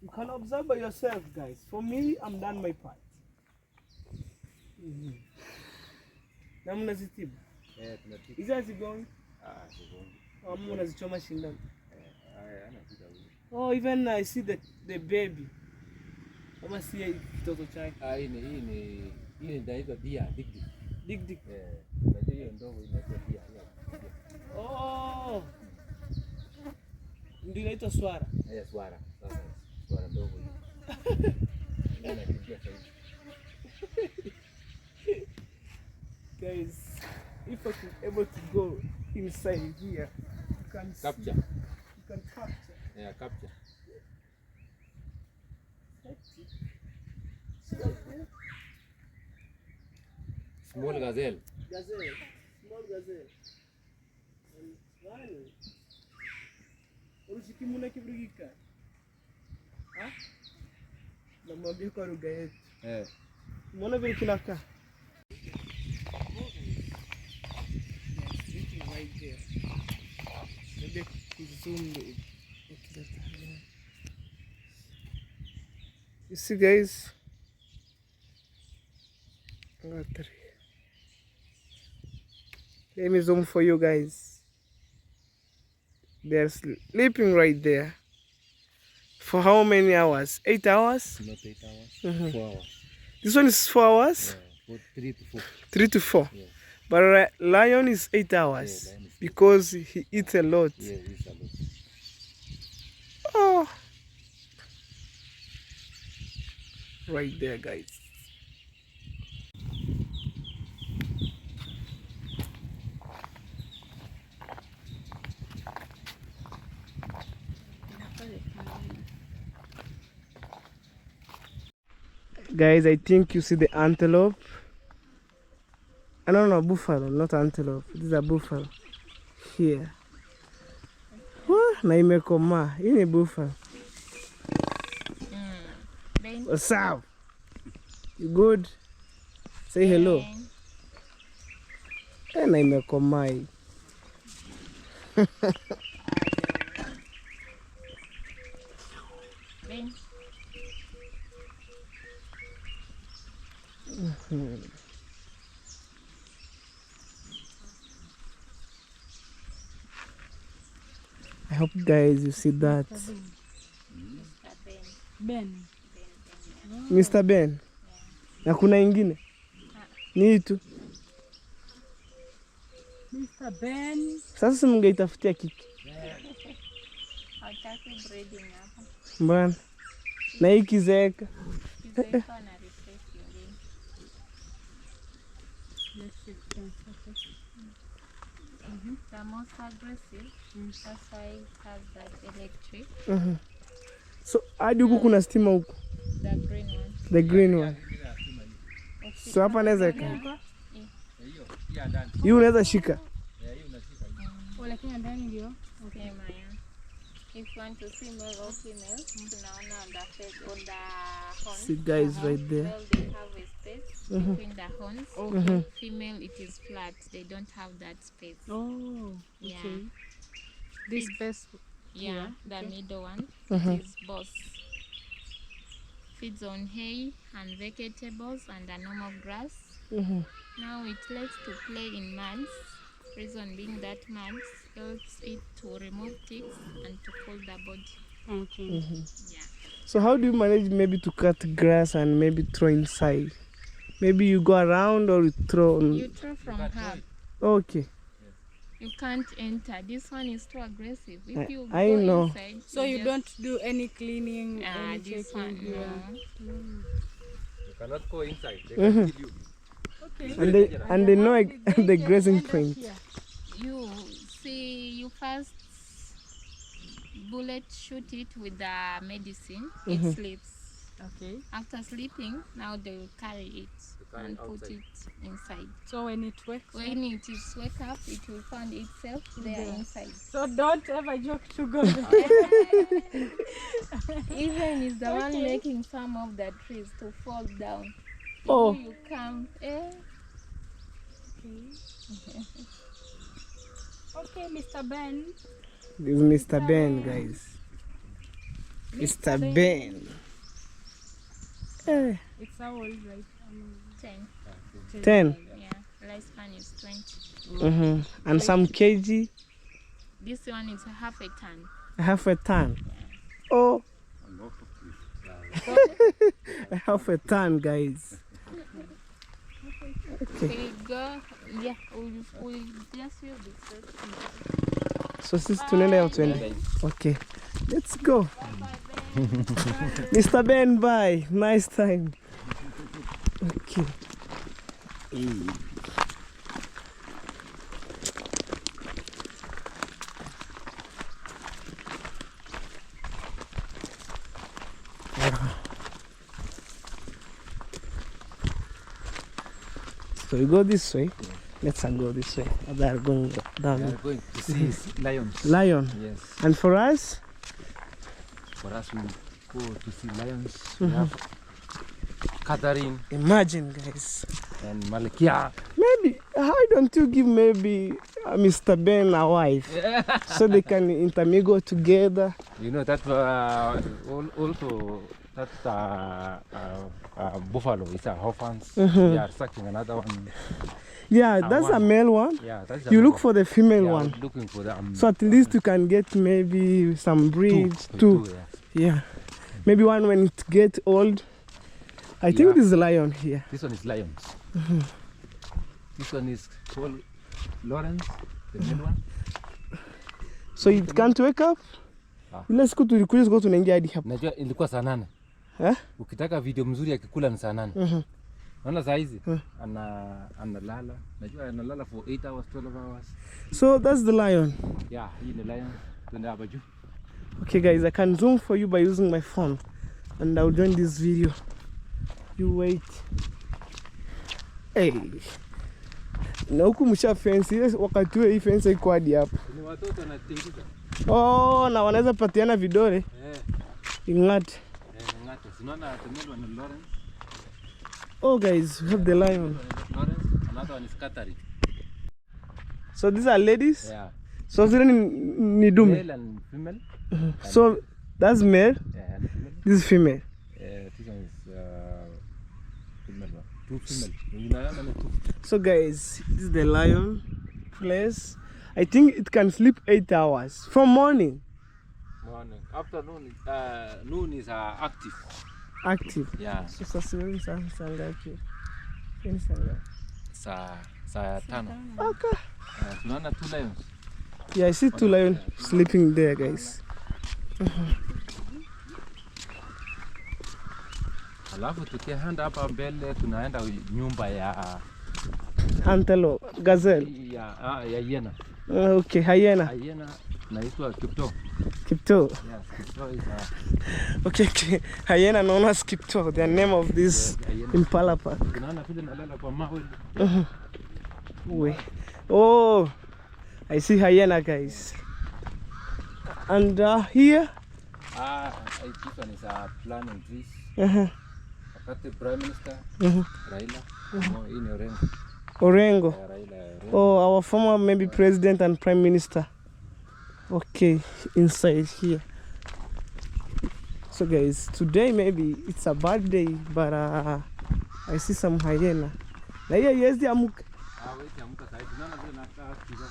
You can observe by yourself, guys. For me, I'm done my part. Na mnazitibu? Tunatibu. Hizi hazigongi? Zigongi. Ama unazichoma shindano? Anapita huyu. Oh, even I see the baby. Kama si kitoto chake. Hii ni inaitwa dia, Dig. Unajua hiyo ndogo inaitwa dia. Oh. Ndio inaitwa swara. Swara. Sasa swara ndogo hii. Inakimbia sasa. Guys, if I could able to go inside here, you can Capture. You can capture. Yeah, capture. Small gazelle. Small gazelle. And urushikimuna kibrigika. Ha? Namwambia kwa lugha yetu. Umeona vile kinakaa? Right there. Maybe zoom it. You see, guys? Let me zoom for you guys. They're sleeping right there. For how many hours? 8 hours? Not 8 hours. 4 hours. This one is 4 hours? Yeah, 3 to 4. 3 to 4. Yeah. But lion is 8 hours. Yeah, lion is Because he eats a lot. Yeah, it's a lot. Oh, right there, guys. Guys, I think you see the antelope. I don't know, buffalo, not antelope. This is a buffalo here. Na imekomaa. Hii ni buffalo. What's up? You good? Say hello. Na imekomaa hii. I hope guys you see that. Ben. Mr. Ben. Na kuna ingine? Ni hii tu. Mr. Ben. Sasa mungeitafutia kiki. Hautaki breeding hapa. Mbona? Na hii kizeeka. Kizeeka na replace ingine. The most aggressive, that's why it has that electric. So hadi huku kuna stima huku. The green one. The green one. So hapa naweza eka. Hii unaweza shika. Lakini ndani ndio. Okay, Maya. If you want to see male or female, tunaona on the face, on the horns. See guys right there. Well, they have a space between the horns. Okay. Female, it is flat. They don't have that space. Oh, Yeah. okay. This space. Yeah, the middle one is boss. Feeds on hay and vegetables and a normal grass. Now it likes to play in muds. Reason being that muds helps it to remove ticks and to cool the body. Okay. Yeah. So how do you manage maybe to cut grass and maybe throw inside? Maybe you go around or you throw on... You throw from her. Okay. You can't enter. This one is too aggressive. If you I go know. inside, So you just- don't do any cleaning, any this checking one, here. no. You cannot go inside. They can kill you. Okay. And they know They the just grazing end up point. here. You see, you first bullet shoot it with the medicine. It sleeps. Okay. After sleeping, now they will carry it carry and it put outside. it inside. So when it wakes up, When it is wake up, it will find itself there inside. so don't ever joke to go there. Even is the one making some of the trees to fall down. Oh. You come, Okay, Mr. Ben. This is Mr. Ben, guys. Mr. Ben. Eh, It's how old, right? 10. 10. Yeah, lifespan is 20. And some kg, This one is half a ton. half a ton. Oh, half a ton, guys. We go, yeah, we'll just use this. So sisi tunaenda au tuende? Okay, let's go. Mr. Ben, bye. Nice time. Okay. So we go this way. Let's go this way. They are going down. We are going to see lions. Lion. Yes. And for us, For us, we go to see lions. We have Catherine imagine, guys. and Malikia. Maybe, why don't you give maybe Mr. Ben a wife so they can intermingle together? You know that also that buffalo is a orphans. We are searching another one. Yeah, that's a one. male one. Yeah, that's You look for the female yeah, one. looking for the So at least you can get maybe some breeds too. yeah. Yeah. Maybe one when it gets old. I think Yeah. this is a lion here. This one is lions. This one is called Lawrence, the male one. So it can't wake up? Ile siku tulikuja ziko tunaingia hadi hapa. Najua ilikuwa saa 8. Ukitaka video mzuri akikula ni saa 8. Naona saa hizi analala. Najua analala for 8 hours, 12 hours. So that's the lion. Yeah, hii ni lion. Twende hapa juu. Okay guys, I can zoom for you by using my phone and I'll join this video. You wait. Hey. Na huku msha fence, wakati hii fence iko hadi hapa. Ni watoto wanatingiza. Oh, na wanaweza patiana vidole. Ing'ate. Ng'ate. Sinaona Temelo na Lawrence. Oh guys, we have the lion. Lawrence, another one is Katari. So these are ladies? Yeah. So zile ni dume? Male and female. So that's male? Yeah, and female. This is female? This one is female. Two female. So guys, this is the lion place. I think it can sleep 8 hours from morning. Morning. Afternoon, noon is active. Active? Yeah. So sasa ngapi? Saa 5. Okay. Tunaona 2 lions. Yeah, I see 2 lions sleeping there, guys. Alafu tukienda hapa mbele tunaenda nyumba ya Antelope, gazelle. ya hyena. Okay, hyena. Hyena naitwa Kipto. Kipto. Yes, Kipto is Okay. Hyena known as Kipto, the name of this impala park. tunaona vile nalala kwa mawe. Oh, I see hyena, guys. And here? This one is planting trees. Wakati Prime Minister Raila. Hii ni Orengo. Orengo. Raila. Oh, our former maybe president and prime minister. Okay, inside here. So guys, today maybe it's a bad day, but I see some hyena. Na hiyo yezi amuka. Wezi amuka sasa. Tunaona vile nakaa kidogo.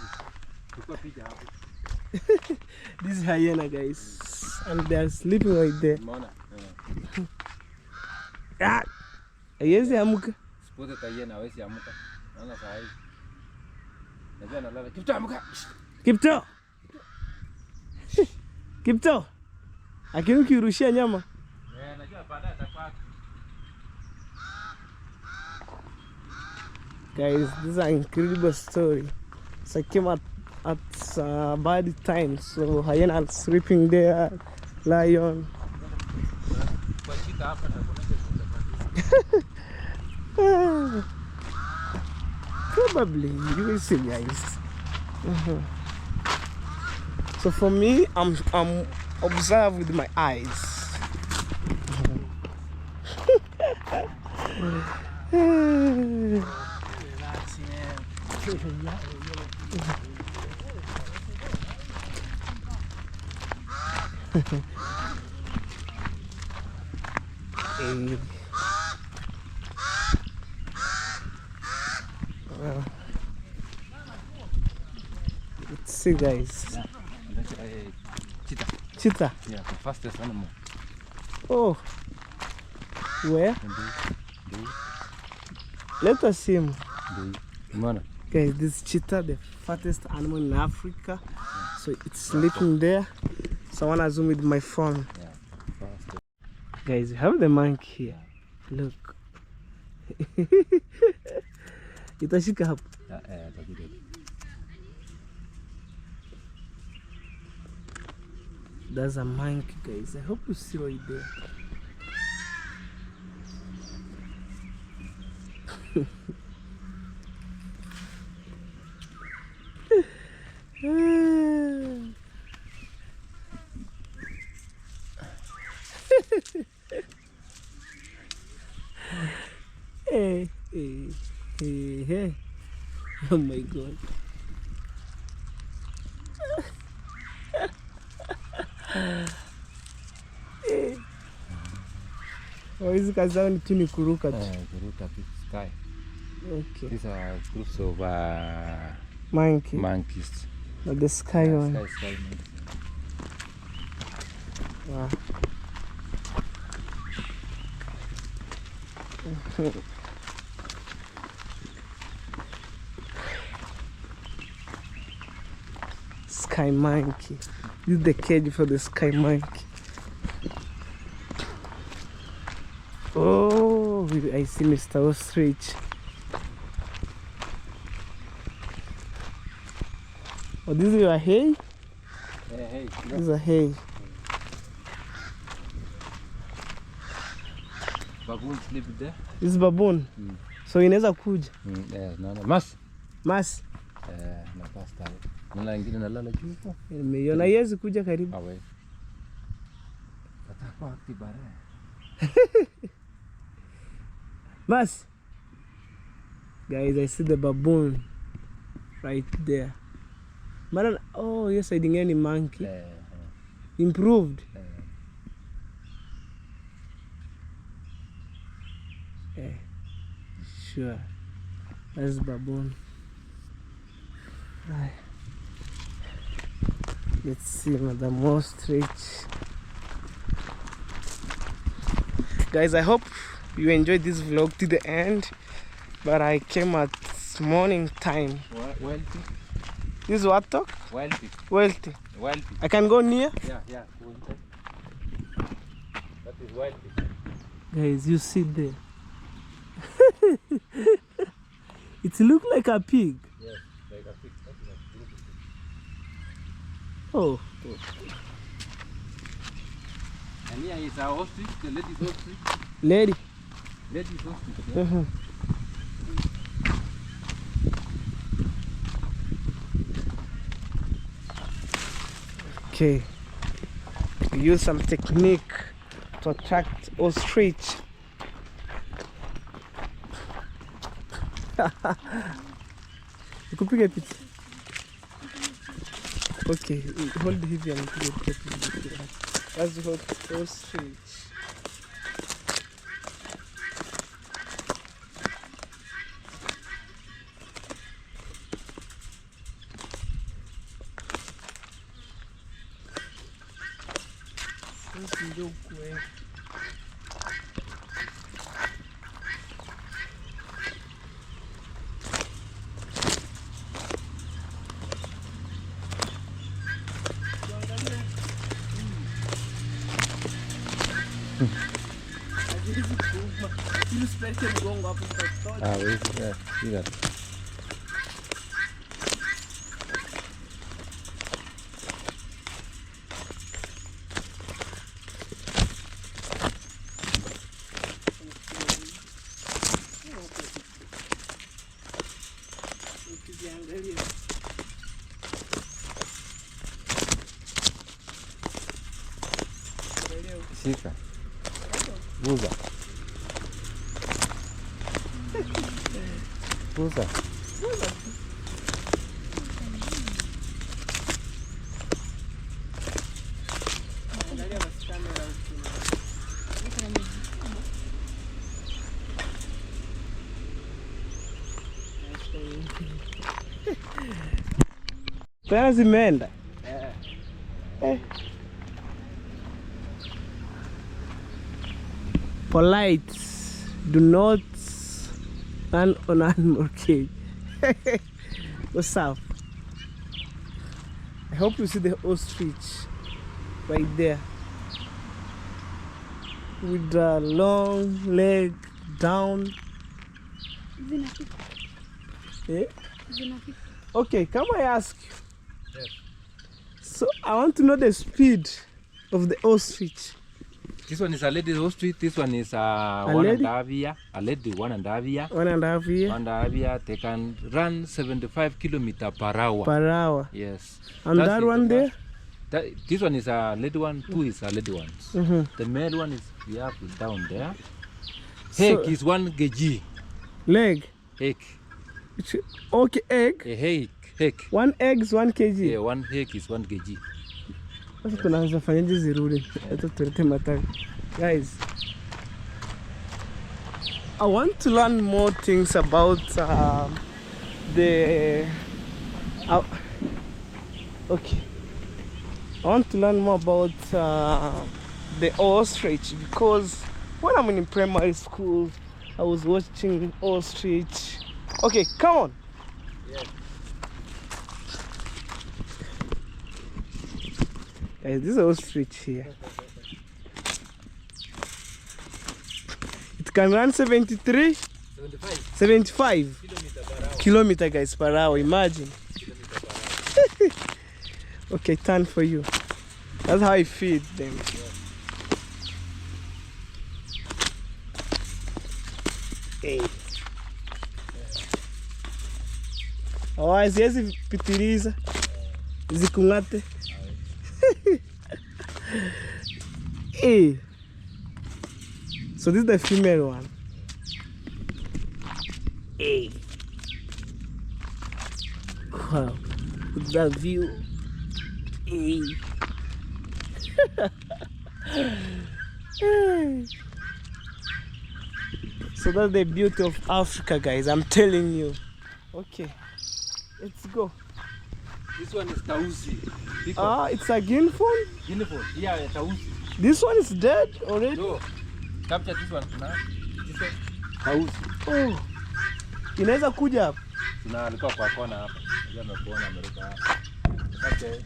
Tukua picha hapo. This is hyena, guys, and they are sleeping right there. Umeona? Yezi amuka. Sipote hyena hawezi amuka. Naona saa hizi. Najua analala. Kipto amuka. Kipto. Kipto. Lakini ukirushia nyama. Najua baadaye atakuwa. Guys, this is an incredible story. So I came at bad time. So hyena are sleeping there, lion. Probably you will see, guys. So for me, I'm observe with my eyes. Let's see, guys. Cheetah. Yeah, the fastest animal. Oh, where? Let us see him. Guys, this cheetah, the fattest animal in Africa. So it's sleeping there. So I wanna zoom with my phone. Yeah, Guys, you have the monkey here. Look. Itashika hapo. There's a monkey, guys. I hope you see right there. Hey. Oh my God. Hizi kazi zao ni tu ni kuruka tu. Kuruka tu sky. Okay. These are groups of monkeys. Like the sky one. Sky monkeys. Wow. sky monkey. This is the cage for the sky monkey. Oh, I see Mr. Ostrich. Oh, this is your hay? Yeah, hey. This is a hay. Baboon sleep there. This is baboon. So inaweza kuja. No. Mas. Mas. Na pasta. Nala ingine nalala juu huko. Nimeiona haiwezi kuja karibu. Awe. Atakuwa akibare. Mas. Guys, I see the baboon right there. Maran, oh, yes, I didn't any monkey. Improved. Sure. That's baboon. Right. Let's see Madam Ostrich. Guys, I hope you enjoyed this vlog to the end. But I came at morning time. Wild pig. This is what talk? Wild pig. Wealthy. Wild pig. I can go near? Yeah. Go inside. That is wild pig. Guys, you see there. It looks like a pig. Yes, like a pig. That is a beautiful pig. Oh. And here is our ostrich, the lady's ostrich. Lady. Lady's ostrich. Yeah. Okay. We use some technique to attract ostrich. Nikupige picha. Okay, hold hivi and nipige picha. That's what ostrich. Sasa ndio kwe. Ah, wait, yeah, see that. Shika. Guza. Guza. Tena zimeenda. Polite, do not run on animal cage. What's up? I hope you see the ostrich right there with the long leg down. Yeah? Okay, come I ask you. Yes. So I want to know the speed of the ostrich. This one is a lady ostrich. This one is a lady? 1.5 year. A lady 1.5 year. 1.5 year 1.5 year. They can run 75 kilometers per hour. per hour. Yes. And That's that it, one the there? first. This one is a lady one. Two is a lady ones. The male one is we have down there. Hake is 1 kg. Leg. Hake. Okay, egg. A hake. 1 egg is 1 kg. Yeah, 1 hake is 1 kg. Sasa tunaanza fanyaje zirudi? Hata tulete matawi. Guys, I want to learn more things about the okay. I want to learn more about the ostrich because when I'm in primary school, I was watching ostrich. Okay, come on. Yes. Guys, this is ostrich here. It can run 75 kilometer guys per hour. Imagine. Okay, turn for you. That's how I feed them. Hey. Oh, haziwezi pitiliza zikung'ate. Hey. So this is the female one. Hey. Wow. Look at that view. Hey. So that's the beauty of Africa, guys. I'm telling you. Okay, let's go. This one is Tausi. Ah, it's a guinea phone? Guinea phone. Yeah, Tausi. This one is dead already? No. Capture this one. This one. Tausi. Oh. Inaweza kuja hapa? Tuna alikuwa kwa kona hapa. Ndio amekuona Amerika hapa. Okay.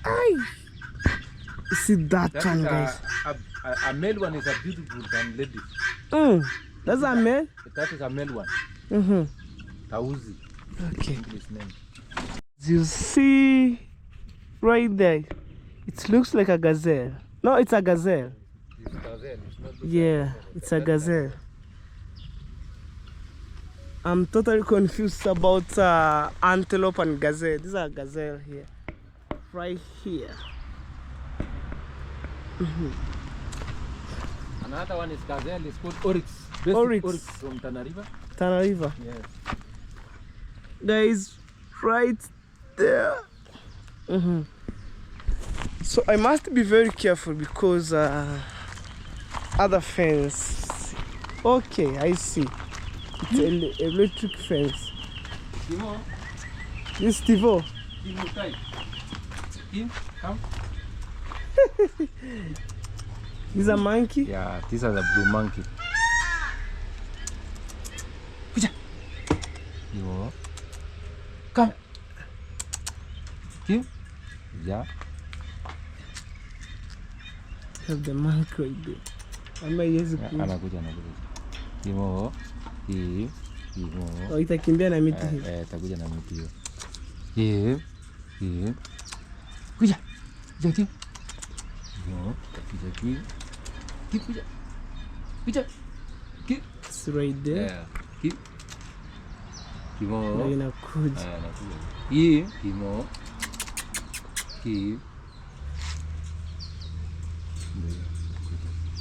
Ai. See that one, guys. A male one is a beautiful lady. That's a male? That is a male one. Tausi. Okay. English name. You see right there, it looks like a gazelle. No, it's a gazelle. It's gazelle. It's not Yeah, it's a gazelle. I'm totally confused about antelope and gazelle. These are gazelle here. Right here. Another one is gazelle. It's called oryx. Basic Oryx. From Tana River. Tana River. Yes. Guys, right there. So I must be very careful because other fence. Okay, I see. It's an electric fence. Timo. This Tivo. Timo, Kai. Tim, come. He's a monkey. Yeah, these are the blue monkey. Yo. Come. Tim. Yeah. Have the monkey right there. Ama yezi kuja. Anakuja. Timo. Tim. Timo. Oh, itakimbia na miti hii. Takuja na miti hiyo. Tim. Tim. Kuja. Kuja Tim. Yo. Kuja Tim. Tim kuja. Kuja. Tim. It's right there. Yeah. Tim. Timo. Na inakuja. Anakuja. Hii Timo. Hii.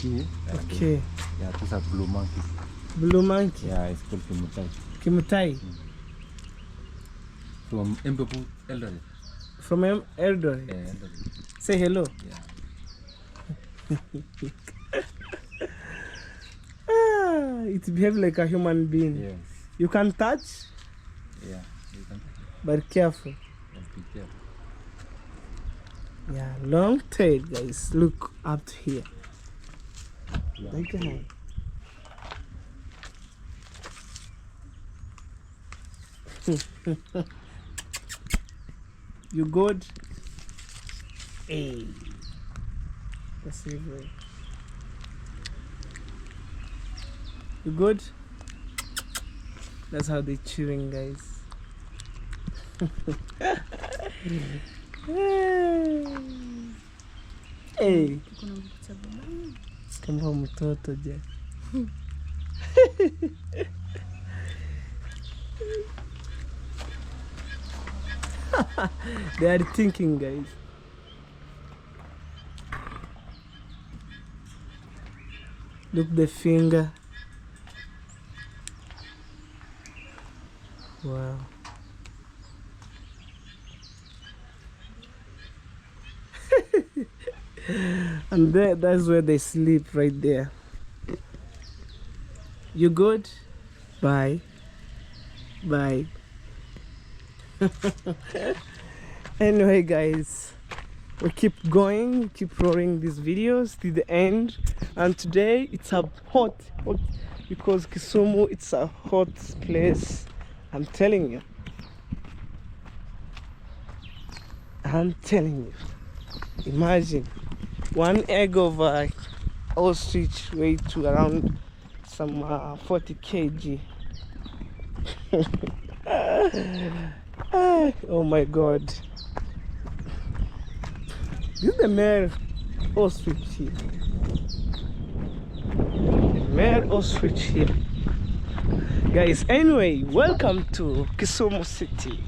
Hii. Okay. Yeah, these are blue monkeys. Blue monkey. Yeah, it's called Kimutai. Kimutai. From Empepu, Eldoret. From Eldoret. Yeah, Eldoret. Say hello. Yeah. It behaves like a human being. Yes. You can touch, Yeah. You can but careful. be careful. Yeah, long tail, guys. Look up to here. Yeah. Like a hand. You good? Hey. That's it, bro. You good? That's how they chewing, guys. Hey. Kama mtoto je. They are thinking, guys. Look the finger. Wow. And that's where they sleep, right there. You good? Bye. Bye. Anyway, guys, we keep going, keep rolling these videos to the end. And today it's a hot because Kisumu, it's a hot place. I'm telling you. I'm telling you. Imagine one egg of ostrich weigh to around some 40 kg. Oh my god. This is the male ostrich here. Male ostrich here. Guys, anyway, welcome to Kisumu City.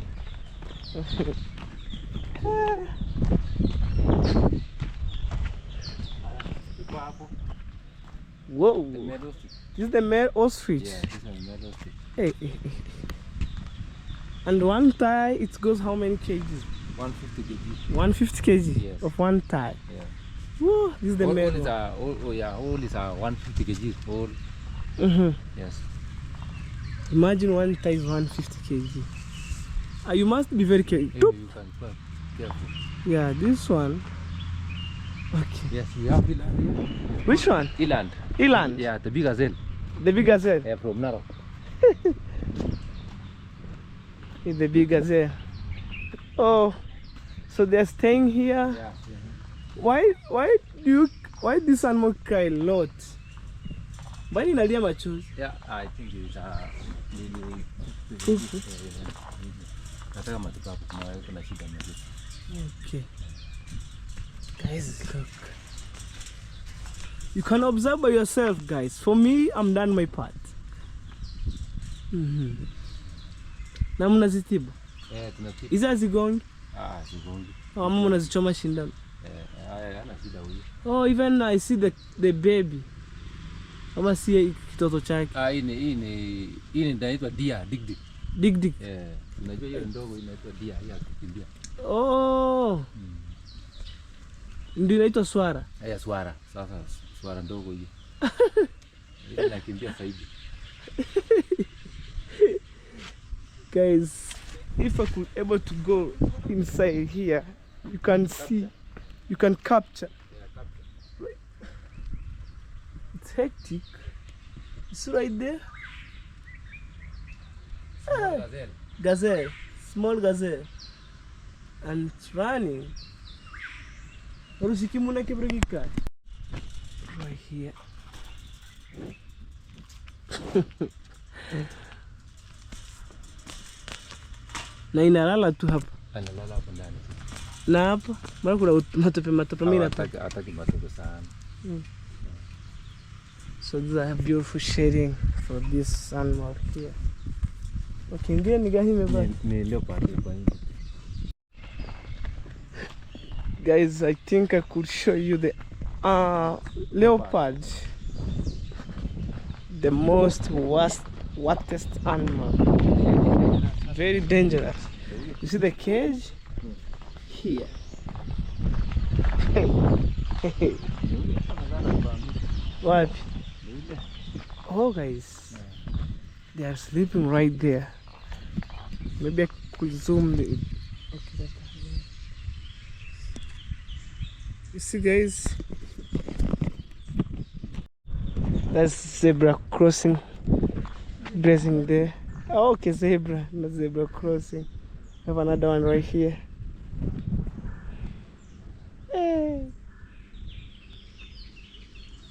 Whoa. This is the male ostrich. Yeah, this is a male ostrich. Hey, hey, hey. And one thigh, it goes how many kgs? 150 kg. 150 kg Yes. of one thigh. Yeah. Whoa, this is the All male is one. all is 150 kg. All. Yes. Imagine one thigh is 150 kg. You must be very careful. Maybe you can be careful. Yeah, this one. Okay. Yes, we have eland here. Which one? Eland. Eland? Yeah, the big gazelle. The big gazelle? Yeah, from Narok. It's the big gazelle. Oh, so they're staying here. Yeah. Why this animal cry a lot? Why inalia machozi? Yeah, I think it's nataka matibabu kuna shida moja. Okay. Guys, look. You can observe by yourself, guys. For me, I'm done my part. Na mnazitibu? Tunatibu. Hizi hazigongi? Sigongi. Ama mnazichoma shindano? Hana shida huyo. Oh, even I see the baby. Ama si kitoto chake. Hii inaitwa deer, dig. Dig. Unajua hiyo ndogo inaitwa deer, hii kukimbia. Oh. Ndio inaitwa swara. Swara. Sasa swara ndogo hiyo. Ile inakimbia zaidi. Guys, if I could able to go inside here, you can see, you can capture. Right. It's hectic. It's right there. Gazelle, small gazelle, and it's running. Right here. Na inalala tu hapa. Analala hapo ndani. Na hapa mara kuna matope mimi nataka. Hataki matope sana. So these are beautiful shading for this animal here. Okay, ndio ni gani imebaki? Ni leopard kwa hiyo. Guys, I think I could show you the leopard. The most worstest animal. Very dangerous. You see the cage? Here. What? Oh, guys. They are sleeping right there. Maybe I could zoom the... Okay, you see, guys? That's zebra crossing, grazing there. Oh, okay, zebra, not zebra crossing. We have another one right here. Hey.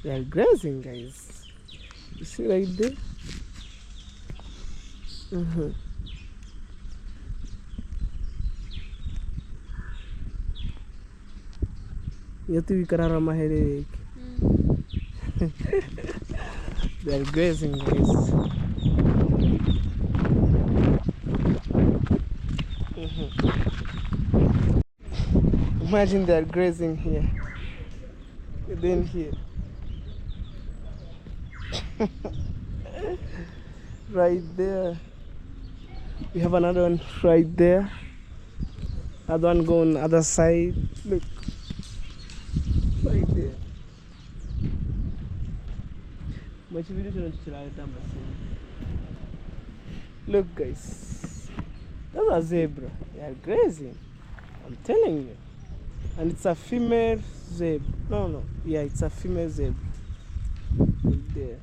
They are grazing, guys. You see right there? Yatu ikarara mahere. They are grazing, guys. Imagine they are grazing here. Then here. Right there. We have another one right there. Other one going other side. Look. Right there. Look, guys. That's a zebra. They are grazing. I'm telling you. And it's a female zebra. No. Yeah, it's a female zebra. Right there.